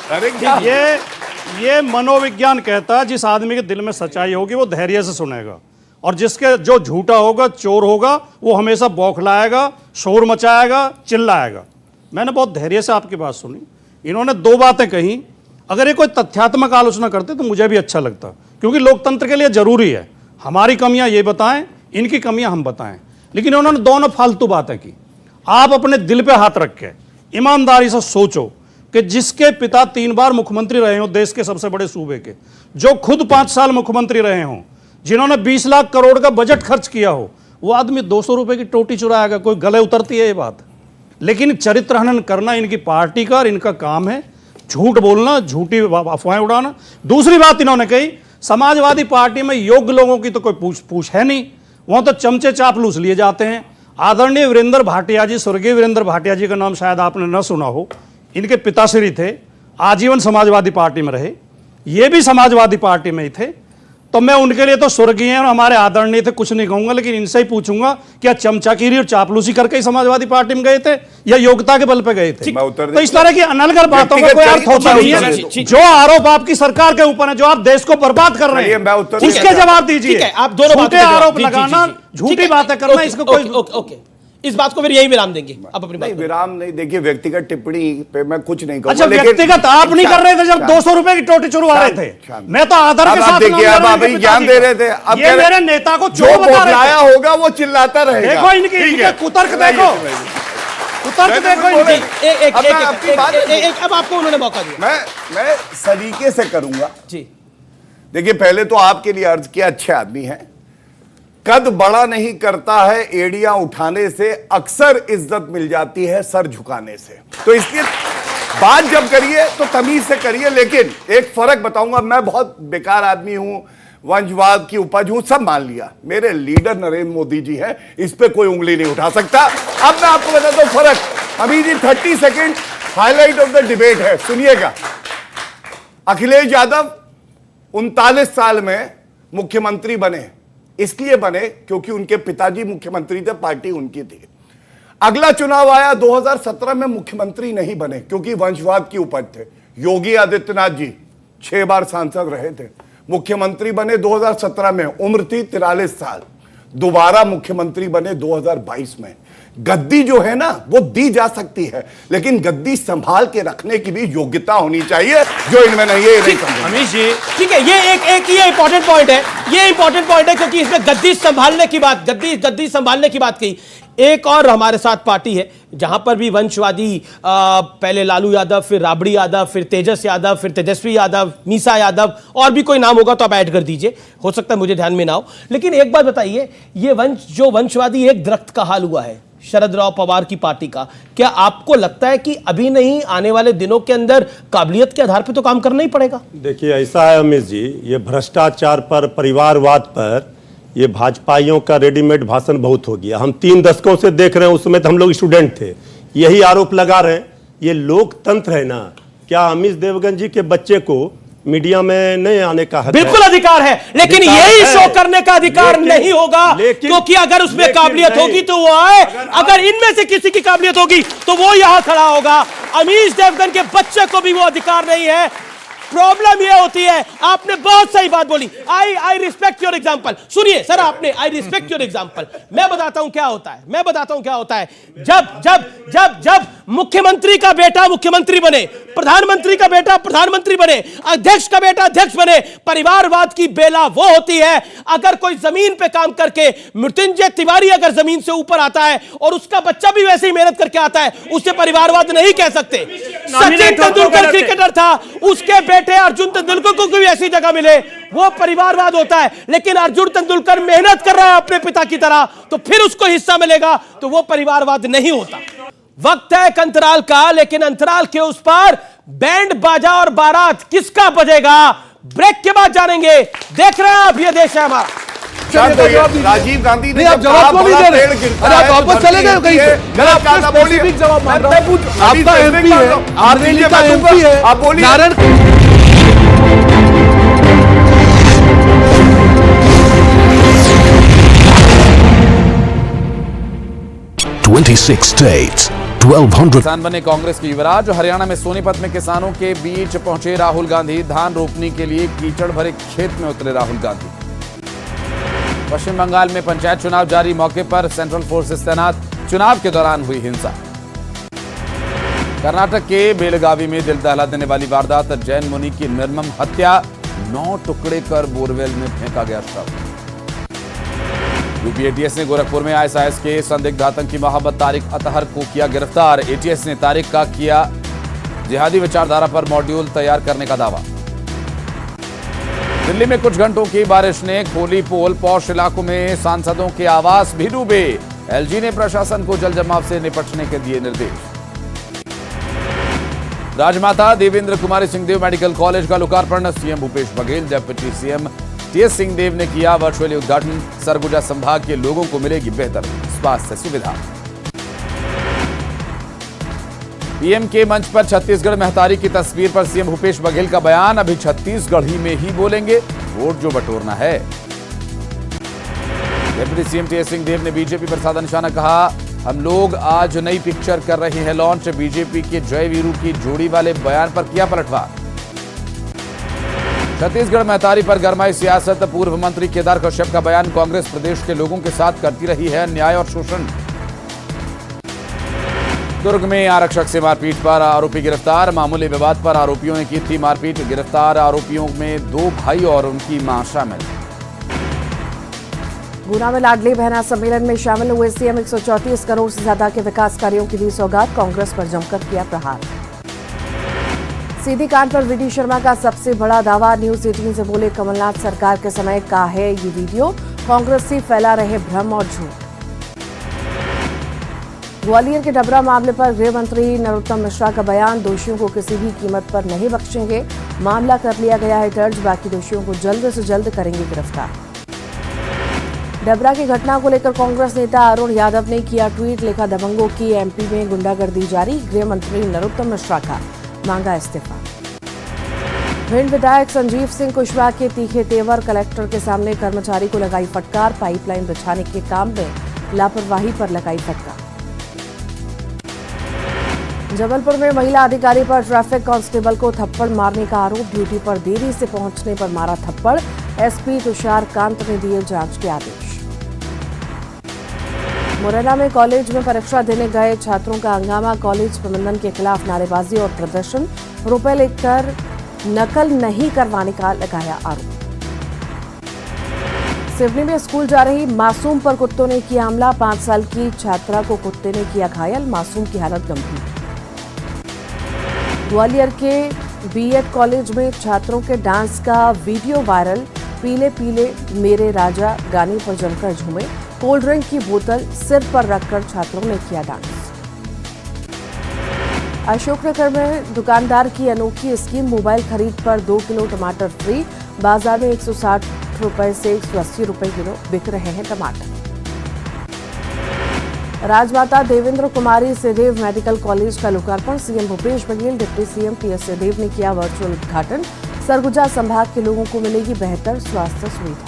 ये मनोविज्ञान कहता है जिस आदमी के दिल में सच्चाई होगी वो धैर्य से सुनेगा, और जिसके जो झूठा होगा, चोर होगा, वो हमेशा बौखलाएगा, शोर मचाएगा, चिल्लाएगा। मैंने बहुत धैर्य से आपकी बात सुनी। इन्होंने 2 बातें कही। अगर ये कोई तथ्यात्मक आलोचना करते तो मुझे भी अच्छा लगता, क्योंकि लोकतंत्र के लिए जरूरी है हमारी कमियां ये बताएं, इनकी कमियां हम बताएं। लेकिन उन्होंने दोनों फालतू बातें की। आप अपने दिल पे हाथ रख के ईमानदारी से सोचो कि जिसके पिता 3 बार मुख्यमंत्री रहे हो देश के सबसे बड़े सूबे के, जो खुद 5 साल मुख्यमंत्री रहे हो, जिन्होंने 20 लाख करोड़ का बजट खर्च किया हो, वो आदमी 200 रुपए की टोटी चुराएगा? कोई गले उतरती है ये बात? लेकिन चरित्र हनन करना इनकी पार्टी का और इनका काम है, झूठ बोलना, झूठी अफवाहें उड़ाना। दूसरी बात इन्होंने कही, समाजवादी पार्टी में योग्य लोगों की तो कोई पूछ है नहीं, वहां तो चमचे चापलूस लिए जाते हैं। आदरणीय वीरेंद्र भाटिया जी, स्वर्गीय वीरेंद्र भाटिया जी का नाम शायद आपने न सुना हो, इनके पिताश्री थे, आजीवन समाजवादी पार्टी में रहे, ये भी समाजवादी पार्टी में ही थे। तो मैं उनके लिए तो स्वर्गीय और हमारे आदरणीय थे, कुछ नहीं कहूंगा, लेकिन इनसे ही पूछूंगा क्या चमचागिरी और चापलूसी करके ही समाजवादी पार्टी में गए थे या योग्यता के बल पे गए थे? तो इस तरह की अनलगर बातों का कोई अर्थ होता नहीं है। जो आरोप आपकी सरकार के ऊपर है, जो आप देश को बर्बाद कर रहे हैं, उसके जवाब दीजिए। आप दोनों झूठे आरोप लगाना, झूठी बातें करना, इसको कोई इस बात को फिर यही विराम देंगे। आप अपनी नहीं, विराम नहीं। देखिए, व्यक्तिगत टिप्पणी पे मैं कुछ नहीं कहूंगा। अच्छा, व्यक्तिगत आप नहीं कर रहे थे जब 200 रुपए की टोटी चुरवा रहे थे? मैं तो आदर के साथ देखिए, अब आप ज्ञान दे रहे थे। अब ये मेरे नेता को जो बोलाया होगा वो चिल्लाता रहेगा। देखो इनके कुतर्क देखो, कुतर्क देखो एक। अब आपको उन्होंने मौका दिया, मैं सलीके से करूंगा जी। देखिए, पहले तो आपके लिए अर्ज किया, अच्छे आदमी हैं, कद बड़ा नहीं करता है एड़ियां उठाने से, अक्सर इज्जत मिल जाती है सर झुकाने से। तो इसलिए बात जब करिए तो तमीज से करिए। लेकिन एक फर्क बताऊंगा, मैं बहुत बेकार आदमी हूं, वंशवाद की उपज हूं, सब मान लिया। मेरे लीडर नरेंद्र मोदी जी हैं, इस पे कोई उंगली नहीं उठा सकता। अब मैं आपको बताता हूं फर्क। अभी जी 30 second highlight of the debate है, सुनिएगा। अखिलेश यादव 39 साल में मुख्यमंत्री बने, इसलिए बने क्योंकि उनके पिताजी मुख्यमंत्री थे, पार्टी उनकी थी। अगला चुनाव आया 2017 में, मुख्यमंत्री नहीं बने क्योंकि वंशवाद की उपज थे। योगी आदित्यनाथ जी 6 बार सांसद रहे थे, मुख्यमंत्री बने 2017 में, उम्र थी 43 साल। दोबारा मुख्यमंत्री बने 2022 में। गद्दी जो है ना वो दी जा सकती है, लेकिन गद्दी संभाल के रखने की भी योग्यता होनी चाहिए, जो इनमें नहीं है। अमीश जी, ठीक है, ये इंपॉर्टेंट पॉइंट है, ये इंपॉर्टेंट पॉइंट है, क्योंकि इसमें गद्दी संभालने की बात, गद्दी संभालने की बात कही। एक और हमारे साथ पार्टी है जहां पर भी वंशवादी, पहले लालू यादव, फिर राबड़ी यादव, फिर तेजस यादव, फिर तेजस्वी यादव, मीसा यादव, और भी कोई नाम होगा तो आप ऐड कर दीजिए, हो सकता है मुझे ध्यान में ना हो। लेकिन एक बात बताइए, ये वंशवादी एक दरख्त का हाल हुआ है शरद राव पवार की पार्टी का, क्या आपको लगता है कि अभी नहीं, आने वाले दिनों के अंदर काबिलियत के आधार पर तो काम करना ही पड़ेगा? देखिए, ऐसा है अमित जी, ये भ्रष्टाचार पर, परिवारवाद पर ये भाजपाइयों का रेडीमेड भाषण बहुत हो गया। हम 3 दशकों से देख रहे हैं, उस समय तो हम लोग स्टूडेंट थे, यही आरोप लगा रहे हैं। ये लोकतंत्र है ना, क्या अमित देवगन जी के बच्चे को मीडिया में नहीं आने का हक? बिल्कुल अधिकार है, लेकिन यही शो करने का अधिकार नहीं होगा, क्योंकि अगर उसमें काबिलियत होगी तो वो आए, अगर इनमें से किसी की काबिलियत होगी तो वो यहां खड़ा होगा। अमीश देवगन के बच्चे को भी वो अधिकार नहीं है। प्रॉब्लम ये होती है, आपने बहुत सही बात बोली, आई रिस्पेक्ट योर एग्जाम्पल। सुनिए सर, आपने आई रिस्पेक्ट योर एग्जाम्पल। मैं बताता हूं क्या होता है, जब मुख्यमंत्री का बेटा मुख्यमंत्री बने, प्रधानमंत्री का बेटा प्रधानमंत्री बने, अध्यक्ष का बेटा अध्यक्ष बने, परिवारवाद की बेला वो होती है अगर कोई जमीन पे काम करके, मृत्युंजय तिवारी अगर जमीन से ऊपर आता है और उसका बच्चा भी वैसे ही मेहनत करके आता है, उसे परिवारवाद नहीं कह सकते। सचिन तेंदुलकर क्रिकेटर था, उसके बेटे अर्जुन तेंदुलकर को भी ऐसी जगह मिले, वो परिवारवाद होता है। लेकिन अर्जुन तेंदुलकर मेहनत कर रहा है अपने पिता की तरह, तो फिर उसको हिस्सा मिलेगा, तो वो परिवारवाद नहीं होता। वक्त है एक अंतराल का, लेकिन अंतराल के उस पार बैंड बाजा और बारात किसका बजेगा, ब्रेक के बाद जानेंगे। देख रहे हैं आप, ये देश है हमारा। राजीव गांधी ने आप जवाब क्यों नहीं दे रहे? अरे आप वापस चले गए कहीं से? मैं आपका स्पेसिफिक जवाब मांग रहा हूं। आपका एमपी है, आरजेडी का एमपी है, आप बोलिए। नारायण 26 states, 1200 किसान बने कांग्रेस के युवराज। हरियाणा में सोनीपत में किसानों के बीच पहुंचे राहुल गांधी। धान रोपने के लिए कीचड़ भरे खेत में उतरे राहुल गांधी। पश्चिम बंगाल में पंचायत चुनाव जारी, मौके पर सेंट्रल फोर्सेस तैनात। चुनाव के दौरान हुई हिंसा। कर्नाटक के बेलगावी में दिल दहला देने वाली वारदात, जैन मुनि की निर्मम हत्या, 9 टुकड़े कर बोरवेल में फेंका गया शव। यूपी एटीएस ने गोरखपुर में आईएसआईएस के संदिग्ध आतंकी मोहम्मद तारिक अतहर को किया गिरफ्तार। एटीएस ने तारिक का किया जिहादी विचारधारा पर मॉड्यूल तैयार करने का दावा। दिल्ली में कुछ घंटों की बारिश ने खोली पोल, पौष इलाकों में सांसदों के आवास भी डूबे। एलजी ने प्रशासन को जल जमाव से निपटने के दिए निर्देश। राजमाता देवेंद्र कुमारी सिंहदेव मेडिकल कॉलेज का लोकार्पण। CM Bhupesh Baghel, deputy CM TS Singhdeo ने किया वर्चुअली उद्घाटन। सरगुजा संभाग के लोगों को मिलेगी बेहतर स्वास्थ्य सुविधा। पीएम के मंच पर छत्तीसगढ़ महतारी की तस्वीर पर सीएम भूपेश बघेल का बयान। अभी छत्तीसगढ़ी में ही बोलेंगे, वोट जो बटोरना है। डिप्टी सीएम टीएस सिंहदेव ने बीजेपी पर साधा निशाना, कहा हम लोग आज नई पिक्चर कर रहे हैं लॉन्च। बीजेपी के जय वीरू की जोड़ी वाले बयान पर किया पलटवार। छत्तीसगढ़ महतारी पर गरमाई सियासत। पूर्व मंत्री केदार कश्यप का बयान, कांग्रेस प्रदेश के लोगों के साथ करती रही है अन्याय और शोषण। दुर्ग में आरक्षक से मारपीट पर आरोपी गिरफ्तार। मामूली विवाद पर आरोपियों ने की थी मारपीट। गिरफ्तार आरोपियों में 2 भाई और उनकी मां शामिल। गुना में लाडली बहना सम्मेलन में शामिल हुए सीएम। 134 करोड़ से ज्यादा के विकास कार्यों की दी सौगात। कांग्रेस पर जमकर किया प्रहार। सीधी कांड पर वीडी शर्मा का सबसे बड़ा दावा। न्यूज 18 से बोले, कमलनाथ सरकार के समय का है ये वीडियो। कांग्रेस से फैला रहे भ्रम और झूठ। ग्वालियर के डबरा मामले पर गृह मंत्री नरोत्तम मिश्रा का बयान, दोषियों को किसी भी कीमत पर नहीं बख्शेंगे। मामला कर लिया गया है दर्ज, बाकी दोषियों को जल्द से जल्द करेंगे गिरफ्तार। डबरा की घटना को लेकर कांग्रेस नेता अरुण यादव ने किया ट्वीट, लिखा दबंगों की एमपी में गुंडागर्दी जारी। गृह मंत्री नरोत्तम मिश्रा का मांगा इस्तीफा। भिंड विधायक संजीव सिंह कुशवाहा के तीखे तेवर, कलेक्टर के सामने कर्मचारी को लगाई फटकार। पाइपलाइन बिछाने के काम में लापरवाही पर लगाई फटकार। जबलपुर में महिला अधिकारी पर ट्रैफिक कांस्टेबल को थप्पड़ मारने का आरोप। ड्यूटी पर देरी से पहुंचने पर मारा थप्पड़। एसपी तुषार कांत ने दिए जांच के आदेश। मुरैना में कॉलेज में परीक्षा देने गए छात्रों का हंगामा। कॉलेज प्रबंधन के खिलाफ नारेबाजी और प्रदर्शन। रुपए लेकर नकल नहीं करवाने का लगाया आरोप। सिवनी में स्कूल जा रही मासूम पर कुत्तों ने किया हमला। 5 साल की छात्रा को कुत्ते ने किया घायल। मासूम की हालत गंभीर। ग्वालियर के बीएड कॉलेज में छात्रों के डांस का वीडियो वायरल। पीले पीले मेरे राजा गाने पर जमकर झूमे। कोल्ड ड्रिंक की बोतल सिर पर रखकर छात्रों ने किया डांस। अशोकनगर में दुकानदार की अनोखी स्कीम। मोबाइल खरीद पर 2 किलो टमाटर फ्री। बाजार में 160 रुपए से 180 रुपए किलो बिक रहे हैं टमाटर। राजमाता देवेंद्र कुमारी सिंहदेव मेडिकल कॉलेज का लोकार्पण। CM Bhupesh Baghel, deputy CM TS Singhdeo ने किया वर्चुअल उद्घाटन। सरगुजा संभाग के लोगों को मिलेगी बेहतर स्वास्थ्य सुविधा।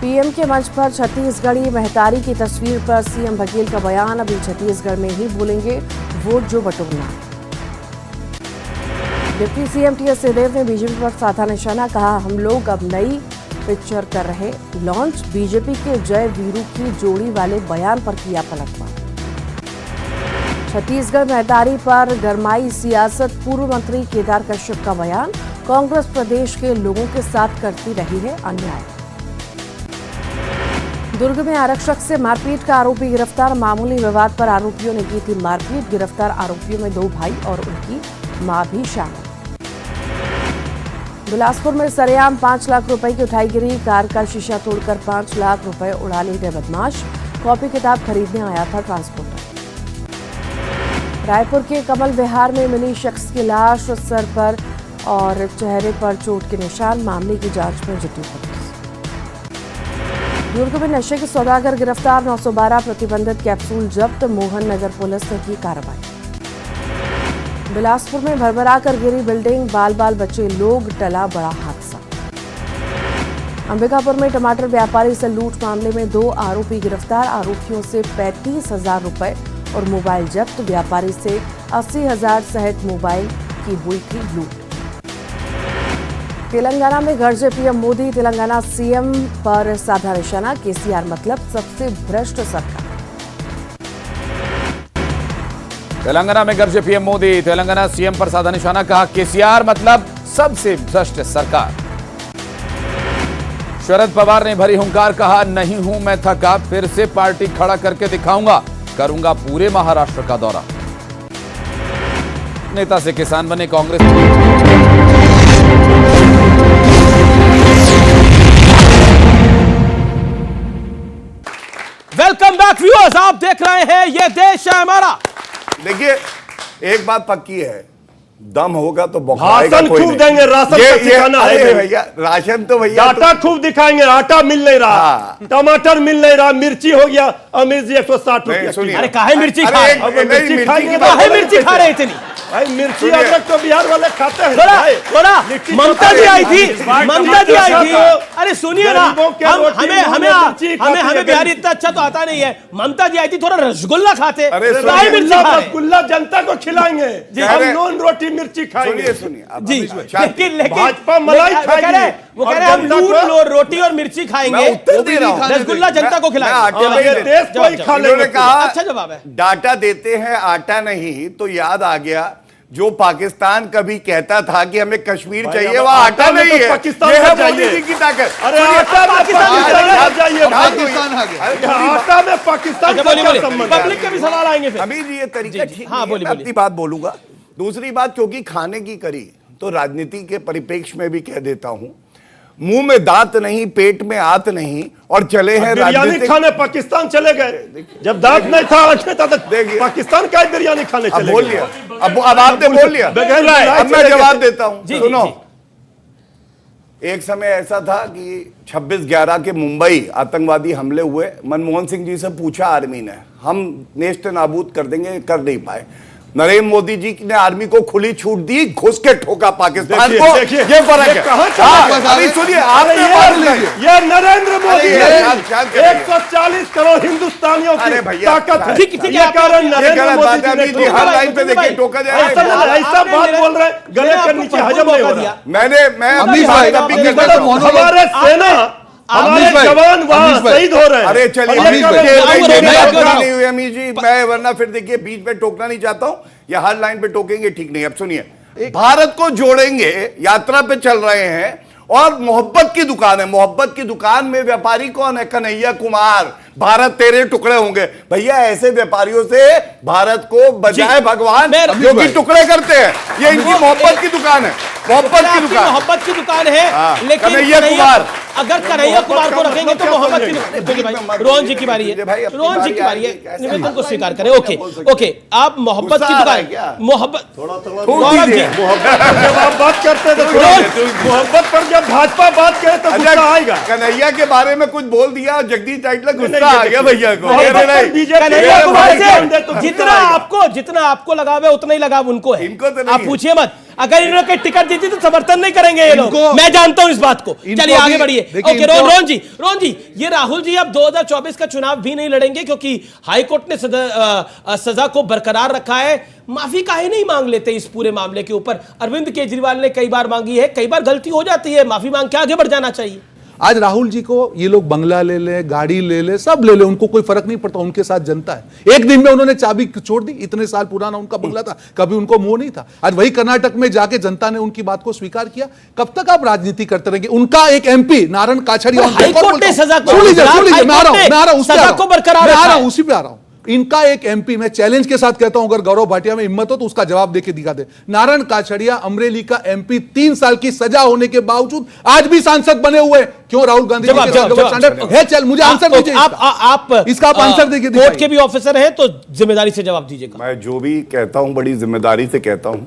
पीएम के मंच पर छत्तीसगढ़ी महतारी की तस्वीर पर सीएम बघेल का बयान। अभी छत्तीसगढ़ में ही बोलेंगे, वोट जो बटोरना है। डिप्टी सीएम टीएस सिंहदेव ने बीजेपी पर साधा निशाना, कहा हम लोग अब नई पिक्चर कर रहे लॉन्च। बीजेपी के जय वीरू की जोड़ी वाले बयान पर किया पलटवार। छत्तीसगढ़ महतारी पर गरमाई सियासत। पूर्व मंत्री केदार कश्यप का बयान, कांग्रेस प्रदेश के लोगों के साथ करती रही है अन्याय। दुर्ग में आरक्षक से मारपीट का आरोपी गिरफ्तार। मामूली विवाद पर आरोपियों ने की थी मारपीट। गिरफ्तार आरोपियों में 2 भाई और उनकी मां भी शामिल। बिलासपुर में सरेआम 5 लाख रुपए की उठाई गिरी। कार का शीशा तोड़कर 5 लाख रुपए उड़ा ले गए बदमाश। कॉपी किताब खरीदने आया था ट्रांसपोर्टर। रायपुर के कमल विहार में मिली शख्स की लाश, सर पर और चेहरे पर चोट के निशान। मामले की जांच में जुटी पुलिस। दुर्ग में नशे के सौदागर गिरफ्तार। 912 प्रतिबंधित कैप्सूल जब्त। मोहन नगर पुलिस ने की कार्रवाई। बिलासपुर में भरभरा कर गिरी बिल्डिंग, बाल बाल बचे लोग, टला बड़ा हादसा। अंबिकापुर में टमाटर व्यापारी से लूट मामले में 2 आरोपी गिरफ्तार। आरोपियों से 35,000 रुपए और मोबाइल जब्त। व्यापारी से 80,000 सहित मोबाइल की हुई थी लूट। तेलंगाना में गरजे पीएम मोदी। तेलंगाना सीएम पर साधा निशाना, केसीआर मतलब सबसे भ्रष्ट सरकार। तेलंगाना में गरजे पीएम मोदी। तेलंगाना सीएम पर साधा निशाना, कहा केसीआर मतलब सबसे भ्रष्ट सरकार। शरद पवार ने भरी हुंकार, कहा नहीं हूं मैं थका, फिर से पार्टी खड़ा करके दिखाऊंगा, करूंगा पूरे महाराष्ट्र का दौरा। नेता से किसान बने कांग्रेस। वेलकम बैक व्यूअर्स, आप देख रहे हैं ये देश है हमारा। देखिए एक बात पक्की है, दम होगा तो बौखलाएगा भाषण कोई खूब नहीं। देंगे, राशन का ठिकाना है अरे भैया, राशन तो भैया डाटा खूब दिखाएंगे, आटा मिल नहीं रहा, हाँ। टमाटर मिल नहीं रहा, मिर्ची हो गया अमीर जी 160 नहीं, रुपया। सुनिए। अरे काहे मिर्ची अरे खा एक- रहे? नहीं, मिर्ची खाएंगे, काहे मिर्ची खा रहे इतनी? भाई मिर्ची सुनिए। अदरक तो बिहार वाले खाते हैं थोड़ा भाई। थोड़ा लिट्टी ममता जी चोखा आई थी, है। ममता जी आई थी। तो अरे सुनिए ना, गरीबों के हम रोटी हमें मुंह हमें में मिर्ची खाती हमें है हमें बिहारी गरीब। इतना अच्छा तो आता नहीं है। ममता जी आई थी, थोड़ा रसगुल्ला खाते, अरे काहे मिर्ची खा रहे? रसगुल्ला जनता को खिलाएंगे, हम अरे- नॉन रोटी मिर्ची खाएंगे। सुनिए सुनिए अब जी, अमीश भाई, शांति। लेकिन भाजपा मलाई वो कह रहे खाएगी हम और जनता नून को- रोटी और मिर्ची खाएंगे, मैं उत्तर दे रहा हूं। रसगुल्ला जनता को मैं खिलाएंगे। आटे हाँ, नहीं ये दे- देश को ही खा इन्होंने लेंगे। कहा अच्छा जवाब है। डाटा देते हैं आटा नहीं, तो याद आ गया जो पाकिस्तान कभी कहता था कि हमें कश्मीर भाई, चाहिए, अब वो आटा आटा में नहीं तो है, पाकिस्तान ये है में मोदी चाहिए। जी की ताकत। अरे सुनिए, आटा में पाकिस्तान में पाकिस्तान जाइए भाई। पाकिस्तान आ गया। अरे आटा में पाकिस्तान अच्छा का बोलिए क्या बोलिए, संबंध है? पब्लिक के भी सवाल आएंगे फिर। अभी जी ये तरीका ठीक हाँ, नहीं है, बोलिए, मैं बोलिए। अपनी बात बोलूंगा। दूसरी बात, क्योंकि खाने की करी तो राजनीति के परिप्रेक्ष्य में भी कह देता हूं, मुंह में दांत नहीं, पेट में आत नहीं, और चले हैं बिरयानी राजनीतिक। खाने पाकिस्तान चले गए, जब दांत नहीं था आंख में था तो देखिए। पाकिस्तान का ही बिरयानी खाने अब चले बोल गए। लिया, अब आपने बोल लिया, बगैर अब मैं चले जवाब गए। देता हूं। जी, सुनो, जी। एक समय ऐसा था कि 26/11 के मुंबई आतंकवादी हमले हुए। मनमोहन सिंह जी से पूछा आर्मी ने, हम नेस्त नाबूद कर देंगे, कर नहीं पाए। नरेंद्र मोदी जी ने आर्मी को खुली छूट दी, घुस के ठोका पाकिस्तान देखिए, को। देखिए, ये फर्क ये है। कहाँ चला हाँ, गया? अभी सुनिए, आपने अरे बात ये- ली। ये नरेंद्र मोदी अरे है। यार, शांत करिए। 140 करोड़ हिंदुस्तानियों अरे की भैया, ताकत है। ठीक है, ये कारण ये नरेंद्र गलत मोदी बात है। जी ने अभी जी हर लाइन पे देखिए टोका जा रहा ऐसा है। ऐसा बात बोल रहे हैं, गले के नीचे हजम नहीं हो रहा। मैं अपनी अमीश बात भाई, तब भी अमीश कहता भाई, हूं। मोनो- हमारे सेना, हमारे अमीश भाई, जवान वहां अमीश भाई। शहीद हो रहे हैं। अरे चलिए, और ये अमीश कारण भाई, नरेंद्र मोदी नहीं ने टोकना कहा। नहीं हुई अमीश जी, मैं वरना फिर देखिए बीच में टोकना नहीं चाहता हूं, या हर लाइन पे टोकेंगे ठीक नहीं। अब सुनिए, भारत को जोड़ेंगे, यात्रा पे चल रहे हैं, और मोहब्बत की दुकान है। मोहब्बत की दुकान में व्यापारी कौन है? कन्हैया कुमार। भारत तेरे टुकड़े होंगे। भैया ऐसे व्यापारियों से भारत को बजाय भगवान जो कि टुकड़े करते हैं, ये इनकी मोहब्बत की दुकान है, मोहब्बत की दुकान। मोहब्बत की दुकान है, हाँ, लेकिन कन्हैया कुमार। अगर कन्हैया कुमार को रखेंगे तो मोहब्बत की दुकान। देखिए भाई, रोहन जी की बारी है, भाई, अपनी रोहन जी की बारी बारी है, आई, निवेदन को कैसे स्वीकार करें। ओके ओके, आप मोहब्बत की गुस्सा आ रहा है दुकान, क्या? मोहब्बत थूक गौरव जी, दीजिए। मोहब्बत पर जब आप बात करते हैं तो मोहब्बत पर जब भाजपा बात करे तो गुस्सा आएगा। कन्हैया के बारे में कुछ बोल दिया, जगदीश टाइटलर नहीं, गुस्सा आ गया भैया को। मोहब्बत अरे पर नहीं, बीजेपी कन्हैया को कुमार ध्यान दे तो से गुस्सा जितना आपको लगाव है उतना ही लगाव उनको है। इनको तो नहीं आप है। पूछिए मत, अगर इन्होंने टिकट दी थी तो समर्थन नहीं करेंगे ये लोग, इनको- मैं जानता हूं इस बात को। इनको चलिए आगे भी- बढ़िए। देखिए, ओके, इनको- रोहन जी, ये राहुल जी अब 2024 का चुनाव भी नहीं लड़ेंगे क्योंकि हाईकोर्ट ने सजा को बरकरार रखा है। माफी काहे नहीं मांग लेते इस पूरे मामले के ऊपर? अरविंद केजरीवाल ने कई बार मांगी है, कई बार गलती हो जाती है, माफी मांग के आगे बढ़ जाना चाहिए। आज राहुल जी को ये लोग बंगला ले ले, गाड़ी ले ले, सब ले ले, उनको कोई फर्क नहीं पड़ता, उनके साथ जनता है। एक दिन में उन्होंने चाबी छोड़ दी, इतने साल पुराना उनका बंगला था, कभी उनको मोह नहीं था। आज वही कर्नाटक में जाके जनता ने उनकी बात को स्वीकार किया। कब तक आप राजनीति करते रहेंगे? उनका एक एमपी नारायण काछड़िया, हाईकोर्ट ने सजा को- सुन लीजिए, मैं आ रहा हूं, सजा को बरकरार रखा है। उसी पे आ रहा हूं। इनका एक एमपी, मैं चैलेंज के साथ कहता हूं, अगर गौरव भाटिया में हिम्मत हो तो उसका जवाब देके दिखा दे। नारायण काछड़िया अमरेली का एमपी, 3 साल की सजा होने के बावजूद आज भी सांसद बने हुए। क्यों? राहुल गांधी जी के साथ डबल स्टैंडर्ड है। चल मुझे आंसर दीजिए, इसका आप आंसर देखिए, कोर्ट के भी ऑफिसर हैं तो जिम्मेदारी से जवाब दीजिएगा। मैं जो भी कहता हूं बड़ी जिम्मेदारी से कहता हूं,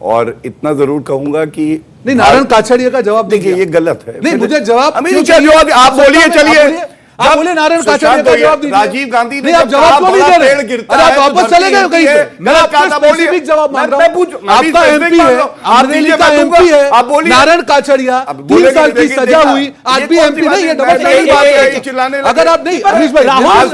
और इतना जरूर कहूंगा कि नहीं, नारायण काछड़िया का जवाब देखिए ये गलत है। नहीं, मुझे जवाब अमीर क्यों क्या जवाब? आप बोलिए, चलिए। आप बोले नारायण काछड़िया का जवाब दीजिए। राजीव गांधी ने नहीं, आप जवाब क्यों नहीं दे रहे? अरे आप वापस चले गए कहीं से। मैं आपका स्पेसिफिक जवाब मांग रहा हूं। आपका एमपी है, अमरेली का एमपी है, आप बोलिए। नारायण काछड़िया, 3 साल की सजा हुई, आज भी एमपी नहीं है। डबल स्टैंडर्ड बात है। अगर आप नहीं, अमीश भाई, राहुल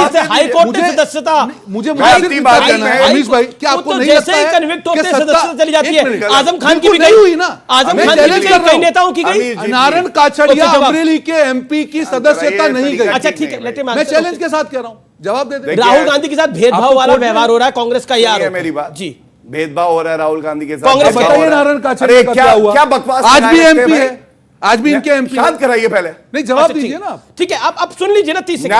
से हाईकोर्ट ने सदस्यता, मुझे अमीश भाई, क्या आपको नहीं लगता है कन्विक्ट होते सदस्यता चली जाती है? आजम खान की भी नहीं हुई ना? आजम खान की भी कई नेताओं की गई। नारायण काछड़िया अमरेली के एमपी की सदस्यता नहीं गई। अच्छा ठीक है, मैं चैलेंज के साथ कह रहा हूं, जवाब दे दे। राहुल गांधी के साथ भेदभाव वाला व्यवहार हो रहा है कांग्रेस का, यार मेरी बात जी, भेदभाव हो रहा है राहुल गांधी के साथ। कांग्रेस बताइए नारायण काछड़िया का क्या हुआ? क्या बकवास आज भी सुनाए एमपी भाई? है, आज भी इनके एमपी शांत कराइए पहले। नहीं, जवाब दीजिए ना आप। ठीक है, आप सुन लीजिए ना 30 सेकंड।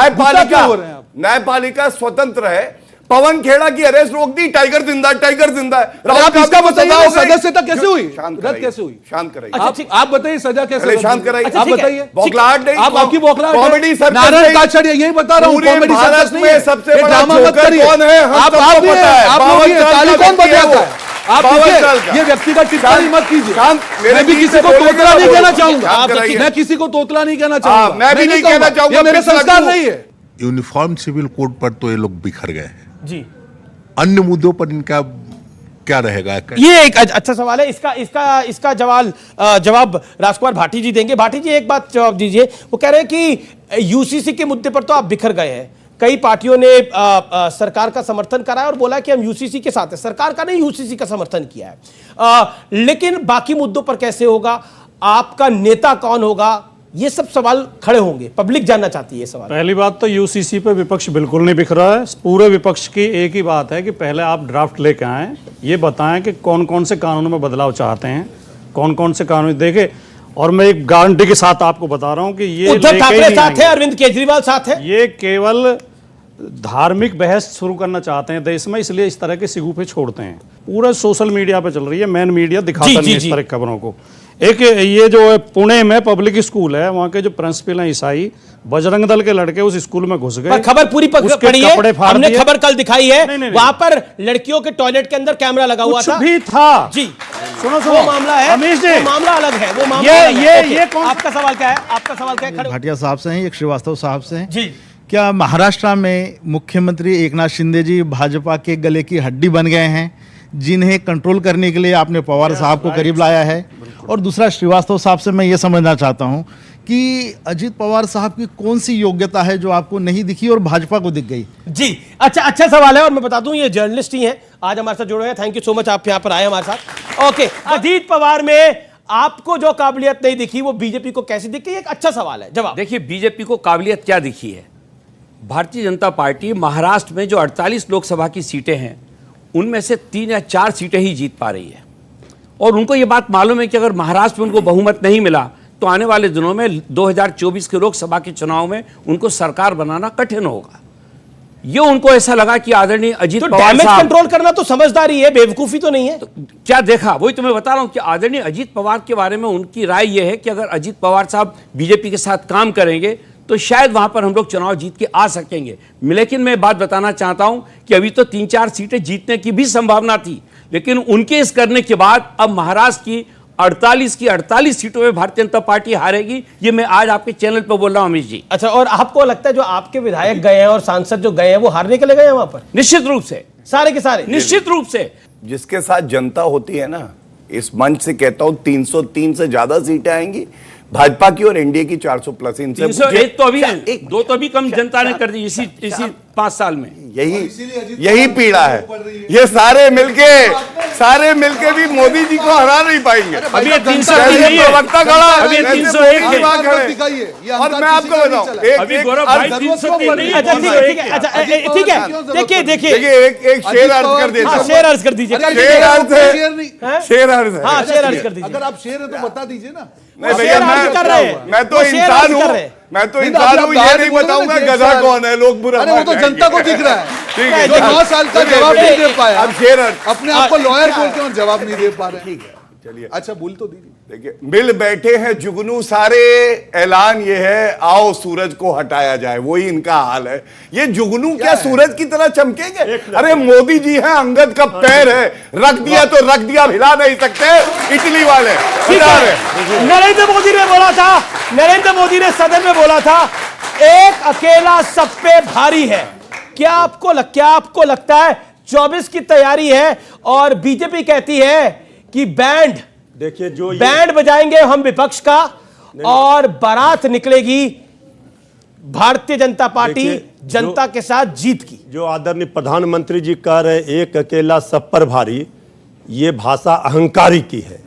न्यायपालिका स्वतंत्र है। पवन खेड़ा की अरेस्ट रोक दी, टाइगर जिंदा है, टाइगर जिंदा है। आप इसका बताइए सदस्यता कैसे हुई, रद्द कैसे हुई? शांत कराइए। आप बताइए सजा कैसे? शांत कराइए। आप बताइए। बौखलाहट नहीं, आप आपकी बौखलाहट कॉमेडी सर्कस नारायण काछड़, यही बता रहा हूँ, कॉमेडी सर्कस नहीं है। सबसे बड़ा ड्रामा मत करिए। कौन है? आप ताली कौन बजाता है? आप ये व्यक्तिगत टिप्पणी मत कीजिए। मैं भी किसी को तोतला नहीं कहना चाहूंगा। मैं किसी को तोतला नहीं कहना चाहूंगा। मैं भी नहीं कहना चाहूंगा। ये मेरा संस्कार नहीं है। यूनिफॉर्म सिविल कोड पर तो ये लोग बिखर गए हैं जी। अन्य मुद्दों पर इनका क्या रहेगा? ये एक अच्छा सवाल है। इसका जवाब राजकुमार भाटी जी देंगे। भाटी जी, एक बात जवाब दीजिए। वो कह रहे हैं कि यूसीसी के मुद्दे पर तो आप बिखर गए हैं। कई पार्टियों ने सरकार का समर्थन करा है और बोला कि हम यूसीसी के साथ हैं। सरकार का नहीं, यूसीसी का समर्थन किया है। लेकिन बाकी मुद्दों पर कैसे होगा? आपका नेता कौन होगा? ये सब सवाल खड़े होंगे। पब्लिक जानना चाहती है ये सवाल। पहली बात तो यूसीसी पे विपक्ष बिल्कुल नहीं बिखरा है। पूरे विपक्ष की एक ही बात है कि पहले आप ड्राफ्ट लेके आए, ये बताएं कि कौन कौन से कानूनों में बदलाव चाहते हैं, कौन कौन से कानून देखे। और मैं एक गारंटी के साथ आपको बता रहा हूं कि ये उद्धव ठाकरे साथ है, अरविंद केजरीवाल साथ है। ये केवल धार्मिक बहस शुरू करना चाहते हैं देश में, इसलिए इस तरह के सिगुफे छोड़ते हैं। पूरा सोशल मीडिया पे चल रही है, मेन मीडिया दिखाता नहीं इस तरह की खबरों को। एक ये जो है पुणे में पब्लिक स्कूल है, वहाँ के जो प्रिंसिपल हैं ईसाई, बजरंग दल के लड़के उस स्कूल में घुस गए। खबर पूरी पड़ी है, हमने खबर कल दिखाई है। वहां पर लड़कियों के टॉयलेट के अंदर कैमरा लगा हुआ था। भी था जी। सुनो वो मामला है, अमीश जी, वो मामला अलग है। वो मामला ये कौन? आपका सवाल क्या है? आपका सवाल क्या है? भाटिया साहब से हैं, एक श्रीवास्तव साहब से हैं। जी। क्या महाराष्ट्र में मुख्यमंत्री एकनाथ शिंदे जी भाजपा के गले की हड्डी बन गए हैं, जिन्हें कंट्रोल करने के लिए आपने पवार साहब को करीब लाया है? और दूसरा, श्रीवास्तव साहब से मैं ये समझना चाहता हूं कि अजीत पवार साहब की कौन सी योग्यता है जो आपको नहीं दिखी और भाजपा को दिख गई? जी, अच्छा सवाल है। और मैं बता दूं, ये जर्नलिस्ट ही हैं, आज हमारे साथ जुड़े हैं। थैंक यू सो मच, आप यहां पर आए हमारे साथ। ओके, अजीत पवार में आपको जो काबिलियत नहीं दिखी, वो बीजेपी को कैसी दिखी? एक अच्छा सवाल है, जवाब। देखिए, बीजेपी को काबिलियत क्या दिखी है? भारतीय जनता पार्टी महाराष्ट्र में जो 48 लोकसभा की सीटें हैं, उनमें से 3 या 4 सीटें ही जीत पा रही है। और उनको ये बात मालूम है कि अगर महाराष्ट्र में उनको बहुमत नहीं मिला तो आने वाले दिनों में 2024 के लोकसभा के चुनाव में उनको सरकार बनाना कठिन होगा। ये उनको ऐसा लगा कि आदरणीय अजीत पवार साहब, कंट्रोल करना तो समझदारी है, बेवकूफी तो नहीं है। तो क्या देखा, वही तो मैं बता रहा हूं कि आदरणीय अजीत पवार के बारे में उनकी राय यह है कि अगर अजीत पवार साहब बीजेपी के साथ काम करेंगे तो शायद वहां पर हम लोग चुनाव जीत के आ सकेंगे। लेकिन मैं बात बताना चाहता हूं कि अभी तो 3-4 सीटें जीतने की भी संभावना थी, लेकिन उनके इस करने के बाद अब महाराष्ट्र की 48 सीटों में भारतीय जनता पार्टी हारेगी। ये मैं आज आपके चैनल पर बोल रहा हूं अमीश जी। अच्छा, और आपको लगता है जो आपके विधायक गए हैं और सांसद जो गए हैं, वो हारने के लिए गए हैं वहां पर? निश्चित रूप से, सारे के सारे निश्चित रूप से। जिसके साथ जनता होती है ना, इस मंच से कहता हूं 303 से ज्यादा सीटें आएंगी भाजपा की और एनडीए की 400+ इनसे। 301 तो अभी है, 2 तो अभी कम जनता ने कर दी इसी 5 साल में। यही पीड़ा है। ये सारे मिलके भी मोदी जी को हरा नहीं पाएंगे। अभी 301 प्रवक्ता खड़ा, अभी 301 और मैं आपको बताऊं, ठीक है, देखिए एक शेर अर्ज कर देता हूं। शेर अर्ज कर दीजिए। शेर अर्ज है। शेर अर्ज कर दीजिए। अगर आप शेर है तो बता दीजिए ना। नहीं भैया, मैं तो इंसान हूँ, ये नहीं बताऊंगा गधा कौन है, लोग बुरा। अरे वो तो जनता को दिख रहा है। ठीक है, जो 9 साल का जवाब नहीं दे पाया, अब शेर अपने आप को लॉयर बोल के और जवाब नहीं दे पा रहे। ठीक है, चलिए। अच्छा, बोल तो दीजिए। देखिए, मिल बैठे हैं जुगनू सारे, ऐलान ये है आओ सूरज को हटाया जाए, वही इनका हाल है। ये जुगनू क्या सूरज की तरह चमकेंगे? अरे मोदी जी हैं, अंगद का पैर है, रख दिया तो रख दिया, हिला नहीं सकते। इटली वाले नरेंद्र मोदी ने बोला था, नरेंद्र मोदी ने सदन में बोला था, एक अकेला सब पे भारी है। क्या आपको लगता है 24 की तैयारी है और बीजेपी कहती है कि बैंड, देखिए जो बैंड बजाएंगे हम विपक्ष का और बारात निकलेगी भारतीय जनता पार्टी जनता के साथ जीत की। जो आदरणीय प्रधानमंत्री जी कह रहे एक अकेला सब पर भारी, ये भाषा अहंकारी की है।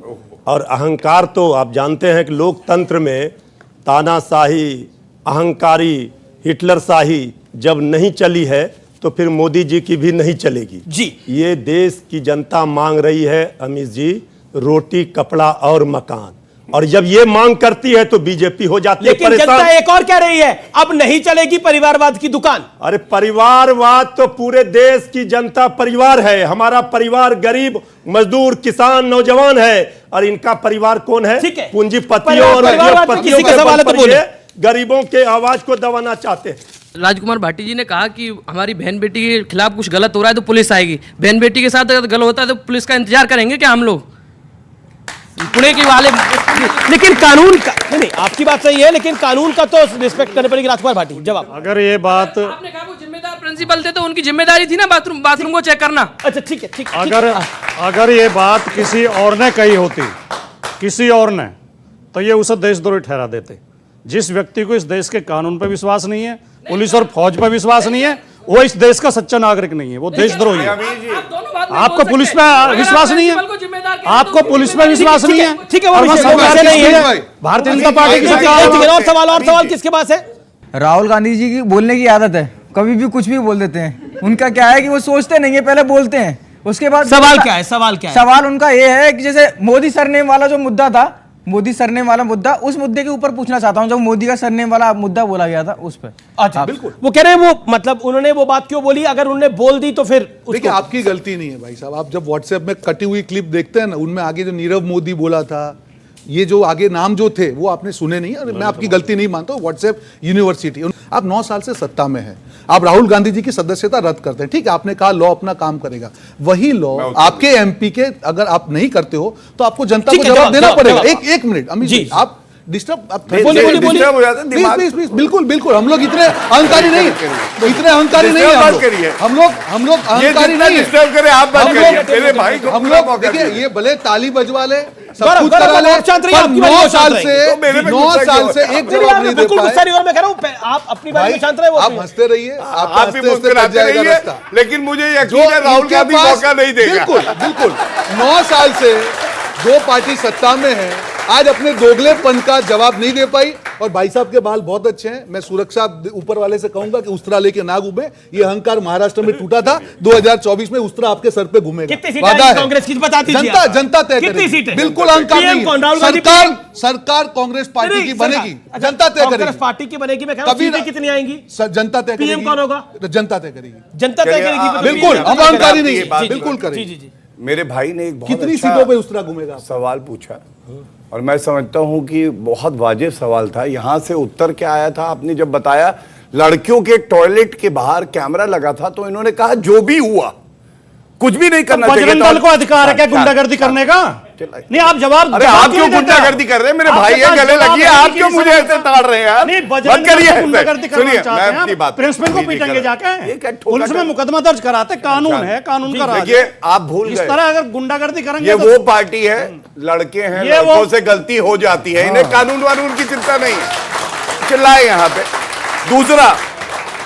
और अहंकार तो आप जानते हैं कि लोकतंत्र में तानाशाही, अहंकारी, हिटलरशाही जब नहीं चली है तो फिर मोदी जी की भी नहीं चलेगी जी। ये देश की जनता मांग रही है अमीश जी, रोटी, कपड़ा और मकान। और जब ये मांग करती है तो बीजेपी हो जाती है लेकिन परेशान। जनता एक और कह रही है, अब नहीं चलेगी परिवारवाद की दुकान। अरे परिवारवाद तो पूरे देश की जनता परिवार है। हमारा परिवार गरीब, मजदूर, किसान, नौजवान है। और इनका परिवार कौन है? पूंजीपतियों और उद्योगपतियों के बल पर ये गरीबों के आवाज को दबाना चाहते हैं। राजकुमार भाटी जी ने कहा कि हमारी बहन बेटी के खिलाफ कुछ गलत हो रहा है तो पुलिस आएगी। बहन बेटी के साथ अगर गलत होता है तो पुलिस का इंतजार करेंगे क्या हम लोग? पुणे के वाले लेकिन कानून का नहीं, आपकी बात सही है, लेकिन कानून का तो रिस्पेक्ट करने पड़ेगी। राजकुमार भाटी, जवाब। अगर ये बात आपने कहा वो जिम्मेदार प्रिंसिपल थे तो उनकी जिम्मेदारी थी ना बाथरूम को चेक करना। अच्छा ठीक है, ठीक। अगर ये बात किसी और ने कही होती, किसी और ने, तो ये उसे देशद्रोही ठहरा देते। जिस व्यक्ति को इस देश के कानून पर विश्वास नहीं है, पुलिस और फौज पर विश्वास नहीं है, वो इस देश का सच्चा नागरिक नहीं है, वो देशद्रोही है। आपको पुलिस पे विश्वास नहीं है, आपको पुलिस पे विश्वास नहीं है, ठीक है, वो सरकार नहीं है, भारतीय जनता पार्टी की सरकार। और सवाल किसके पास है? राहुल गांधी जी की बोलने की आदत है, कभी भी कुछ भी बोल देते हैं। उनका क्या है कि वो सोचते नहीं है, पहले बोलते हैं, उसके बाद सवाल क्या है? सवाल क्या है? सवाल उनका ये है कि जैसे मोदी सरनेम वाला जो मुद्दा था, मोदी सरनेम वाला मुद्दा, उस मुद्दे के ऊपर पूछना चाहता हूं, जब मोदी का सरनेम वाला मुद्दा बोला गया था उस पर। अच्छा, बिल्कुल। वो कह रहे हैं, वो मतलब उन्होंने वो बात क्यों बोली? अगर उन्होंने बोल दी तो फिर देखिए, आपकी गलती नहीं है भाई साहब। आप जब व्हाट्सएप में कटी हुई क्लिप देखते हैं ना, उनमें आगे जो नीरव मोदी बोला था, ये जो आगे नाम जो थे वो आपने सुने नहीं। और मैं आपकी गलती नहीं मानता हूं। व्हाट्सएप यूनिवर्सिटी, आप 9 साल से सत्ता में हैं, आप राहुल गांधी जी की सदस्यता रद्द करते हैं, ठीक है, आपने कहा लॉ अपना काम करेगा। वही लॉ आपके एमपी के अगर आप नहीं करते हो तो आपको जनता को जवाब देना पड़ेगा। एक मिनट अमित जी, आप डिस्टर्ब बिल्कुल बिल्कुल। हम लोग इतने अहंकारी नहीं, इतने अहंकारी नहीं है हम लोग अहंकारी नहीं है। हम लोग देखिए, ये भले ताली बजवा ले, सब कुछ करा ले, पर 9 साल से एक जवाब नहीं दे पाए। मैं कह रहा हूं, आप अपनी बात में शांत रहे। आप हंसते रहिए, आप भी मुस्कुराते रहिए, लेकिन मुझे यकीन है राहुल गांधी मौका नहीं देगा। बिल्कुल 9 साल से जो पार्टी सत्ता में है, आज अपने दोगलेपन का जवाब नहीं दे पाई। और भाई साहब के बाल बहुत अच्छे हैं, मैं सुरक्षा ऊपर वाले से कहूंगा कि उस्तरा लेके ना घूमे। ये अहंकार महाराष्ट्र में टूटा था, 2024 में उस्तरा आपके सर पे घूमेगा। कितनी सीटें कांग्रेस की बता दीजिए? जनता तय करेगी। बिल्कुल अहंकार नहीं। सरकार कांग्रेस पार्टी की बनेगी, जनता तय करेगी। कांग्रेस पार्टी की बनेगी, मैं कह रहा हूं सीटें कितनी आएंगी? जनता तय करेगी। पीएम कौन होगा? जनता तय करेगी। जनता तय करेगी, बिल्कुल। हम अहंकारी नहीं है, बिल्कुल करेगी। मेरे भाई ने एक बहुत कितनी सीटों पे उस्तरा घूमेगा सवाल पूछा, और मैं समझता हूं कि बहुत वाजिब सवाल था। यहां से उत्तर क्या आया था, आपने जब बताया लड़कियों के टॉयलेट के बाहर कैमरा लगा था, तो इन्होंने कहा जो भी हुआ कुछ भी नहीं करना चाहिए। बजरंग दल को अधिकार है क्या गुंडागर्दी करने का? नहीं, आप जवाब। अरे आप क्यों गुंडागर्दी कर रहे हैं? मेरे भाई है, गले लगी है, आप क्यों मुझे ऐसे ताड़ रहे हैं यार? बंद करिए गुंडागर्दी करना चाहते हैं आप, प्रिंसिपल को पीटेंगे जाके, पुलिस में मुकदमा दर्ज कराते। कानून है, कानून का राज है। आप भूल गए, इस तरह अगर गुंडागर्दी करेंगे, ये वो पार्टी है, लड़के हैं, लड़कों से गलती हो जाती है, इन्हें कानून वानून की चिंता नहीं है। चिल्लाए यहाँ पे। दूसरा,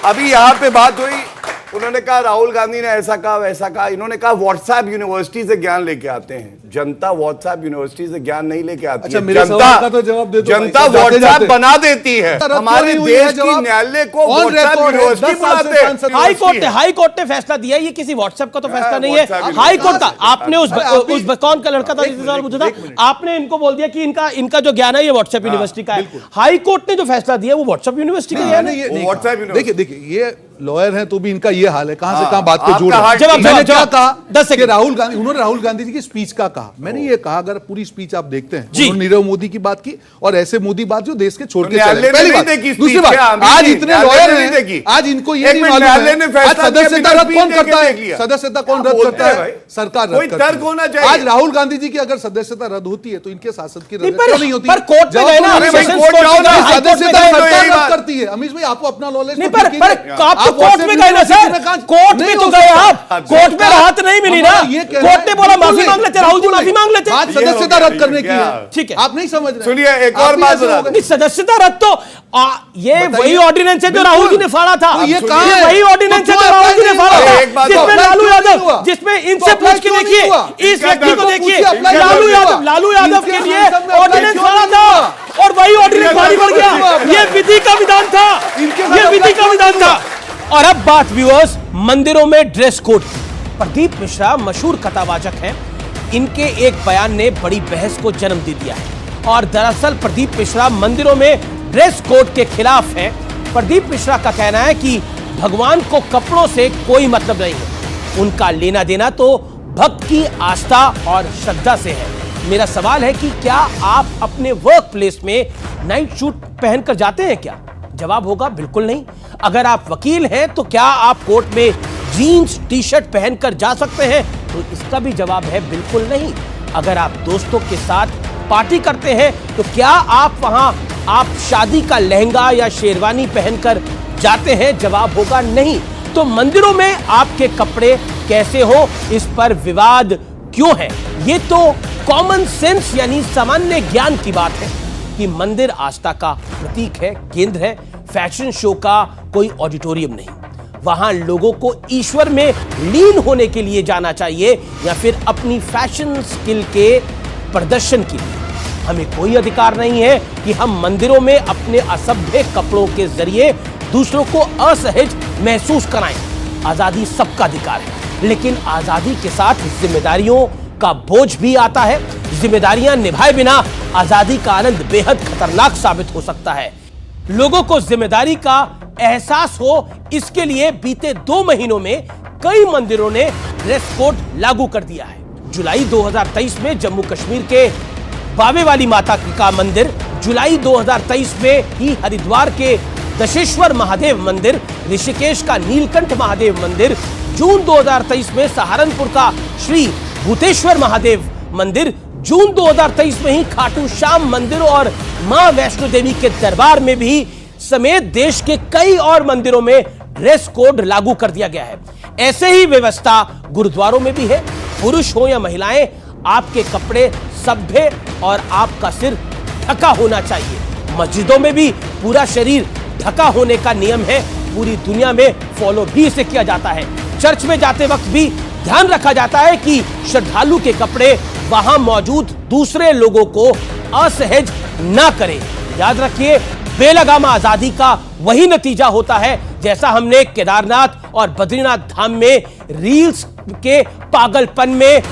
अभी यहाँ पे बात हुई, उन्होंने कहा राहुल गांधी ने ऐसा कहा वैसा कहा। इन्होंने कहा व्हाट्सएप यूनिवर्सिटी से ज्ञान लेके आते हैं। जनता व्हाट्सएप यूनिवर्सिटी से ज्ञान नहीं लेके आती है। जनता व्हाट्सएप बना देती है। हमारे देश की न्यायालय को व्हाट्सएप यूनिवर्सिटी बुलाते हैं। हाई कोर्ट ने फैसला दिया, ये किसी व्हाट्सएप का तो फैसला नहीं है, हाई कोर्ट का। आपने उस कौन का लड़का था जिससे सवाल पूछा था, आपने इनको बोल दिया कि इनका जो ज्ञान है ये व्हाट्सएप यूनिवर्सिटी का है। हाई कोर्ट ने जो फैसला दिया वो व्हाट्सएप यूनिवर्सिटी का ज्ञान है। देखिए, ये लॉयर हैं तो भी इनका ये हाल है, कहां से कहां बात को जोड़ रहे हैं। मैंने क्या कहा, 10 सेकंड, राहुल गांधी, उन्होंने राहुल गांधी जी की स्पीच का कहा। मैंने ये कहा, अगर पूरी स्पीच आप देखते हैं, उन्होंने नीरव मोदी की बात की, और ऐसे मोदी बात जो देश के छोड़ के चले। पहली बात। दूसरी बात, आज इतने लॉयर हैं, आज इनको ये नहीं मालूम है आज सदस्यता रद्द कौन करता है? सदस्यता कौन रद्द करता है? सरकार रद्द करती है। आज राहुल गांधी जी की अगर सदस्यता रद्द होती है तो इनके सांसद की रद्द क्यों नहीं होती? पर कोर्ट में गए ना, सदस्यता रद्द करती है। अमीश भाई, आपको अपना नॉलेज आप कोर्ट में गए ना सर, कोर्ट में तो गए आप, कोर्ट में राहत नहीं मिली ना, कोर्ट ने बोला माफी मांग लेते, राहुल जी माफी मांग लेते। बात सदस्यता रद्द करने की है, ठीक है, आप नहीं समझ रहे। सुनिए, एक और बात बता, सदस्यता रद्द तो ये वही ऑर्डिनेंस है जो राहुल जी ने फाड़ा था। ये वही ऑर्डिनेंस है जो राहुल जी ने फाड़ा था, जिसमें लालू यादव, जिसमें इनसे पूछ के देखिए, इस व्यक्ति को देखिए, लालू यादव के लिए ऑर्डिनेंस फाड़ा था और वही ऑर्डिनेंस भारी पड़ गया। ये विधि का विधान था, ये विधि का विधान था। और अब बात व्यूअर्स मंदिरों में ड्रेस कोड की। प्रदीप मिश्रा मशहूर कथावाचक हैं, इनके एक बयान ने बड़ी बहस को जन्म दे दिया है। और दरअसल प्रदीप मिश्रा मंदिरों में ड्रेस कोड के खिलाफ है। प्रदीप मिश्रा का कहना है कि भगवान को कपड़ों से कोई मतलब नहीं है, उनका लेना देना तो भक्त की आस्था और श्रद्धा से है। मेरा सवाल है कि क्या आप अपने वर्क प्लेस में नाइट सूट पहनकर जाते हैं क्या? जवाब होगा बिल्कुल नहीं। अगर आप वकील हैं तो क्या आप कोर्ट में जीन्स टी शर्ट पहनकर जा सकते हैं? तो इसका भी जवाब है बिल्कुल नहीं। अगर आप दोस्तों के साथ पार्टी करते हैं तो क्या आप शादी का लहंगा या शेरवानी पहनकर जाते हैं? जवाब होगा नहीं। तो मंदिरों में आपके कपड़े कैसे हो, इस पर विवाद क्यों है? ये तो कॉमन सेंस यानी सामान्य ज्ञान की बात है कि मंदिर आस्था का प्रतीक है, केंद्र है, फैशन शो का कोई ऑडिटोरियम नहीं। वहां लोगों को ईश्वर में लीन होने के लिए जाना चाहिए या फिर अपनी फैशन स्किल के प्रदर्शन के लिए। हमें कोई अधिकार नहीं है कि हम मंदिरों में अपने असभ्य कपड़ों के जरिए दूसरों को असहज महसूस कराएं। आजादी सबका अधिकार है, लेकिन आजादी के साथ जिम्मेदारियों का बोझ भी आता है। जिम्मेदारियां निभाए बिना आजादी का आनंद बेहद खतरनाक साबित हो सकता है। लोगों को जिम्मेदारी का एहसास हो, इसके लिए बीते 2 महीनों में कई मंदिरों ने ड्रेस कोड लागू कर दिया है। जुलाई 2023 में जम्मू कश्मीर के बावे वाली माता का मंदिर, जुलाई 2023 में ही हरिद्वार के दशेश्वर महादेव मंदिर, ऋषिकेश का नीलकंठ महादेव मंदिर, जून 2023 में सहारनपुर का श्री भूतेश्वर महादेव मंदिर, जून 2023 में ही खाटू श्याम मंदिर और मां वैष्णो देवी के दरबार में भी समेत देश के कई और मंदिरों में ड्रेस कोड लागू कर दिया गया है। ऐसे ही व्यवस्था गुरुद्वारों में भी है। पुरुष हो या महिलाएं, आपके कपड़े सभ्य और आपका सिर ढका होना चाहिए। मस्जिदों में भी पूरा शरीर ढका होने का नियम है, पूरी दुनिया में फॉलो भी इसे किया जाता है। चर्च में जाते वक्त भी ध्यान रखा जाता है कि श्रद्धालु के कपड़े वहां मौजूद दूसरे लोगों को असहज ना करें। याद रखिए, बेलगाम आजादी का वही नतीजा होता है जैसा हमने केदारनाथ और बद्रीनाथ धाम में रील्स के पागलपन में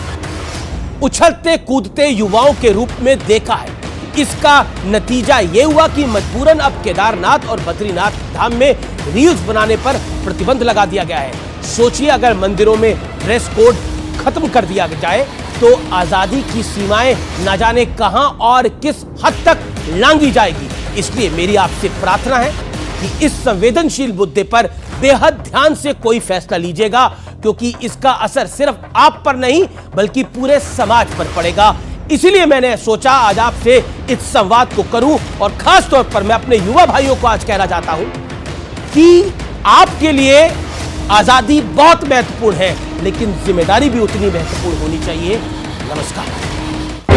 उछलते कूदते युवाओं के रूप में देखा है। इसका नतीजा यह हुआ कि मजबूरन अब केदारनाथ और बद्रीनाथ धाम में रील्स बनाने पर प्रतिबंध लगा दिया गया है। सोचिए, अगर मंदिरों में ड्रेस कोड खत्म कर दिया जाए तो आजादी की सीमाएं न जाने कहां और किस हद तक लांघी जाएगी। इसलिए मेरी आपसे प्रार्थना है कि इस संवेदनशील मुद्दे पर बेहद ध्यान से कोई फैसला लीजिएगा, क्योंकि इसका असर सिर्फ आप पर नहीं बल्कि पूरे समाज पर पड़ेगा। इसीलिए मैंने सोचा आज आपसे इस संवाद को करूं और खास तौर पर मैं अपने युवा भाइयों को आज कहना चाहता हूं कि आपके लिए आजादी बहुत महत्वपूर्ण है, लेकिन जिम्मेदारी भी उतनी महत्वपूर्ण होनी चाहिए। नमस्कार।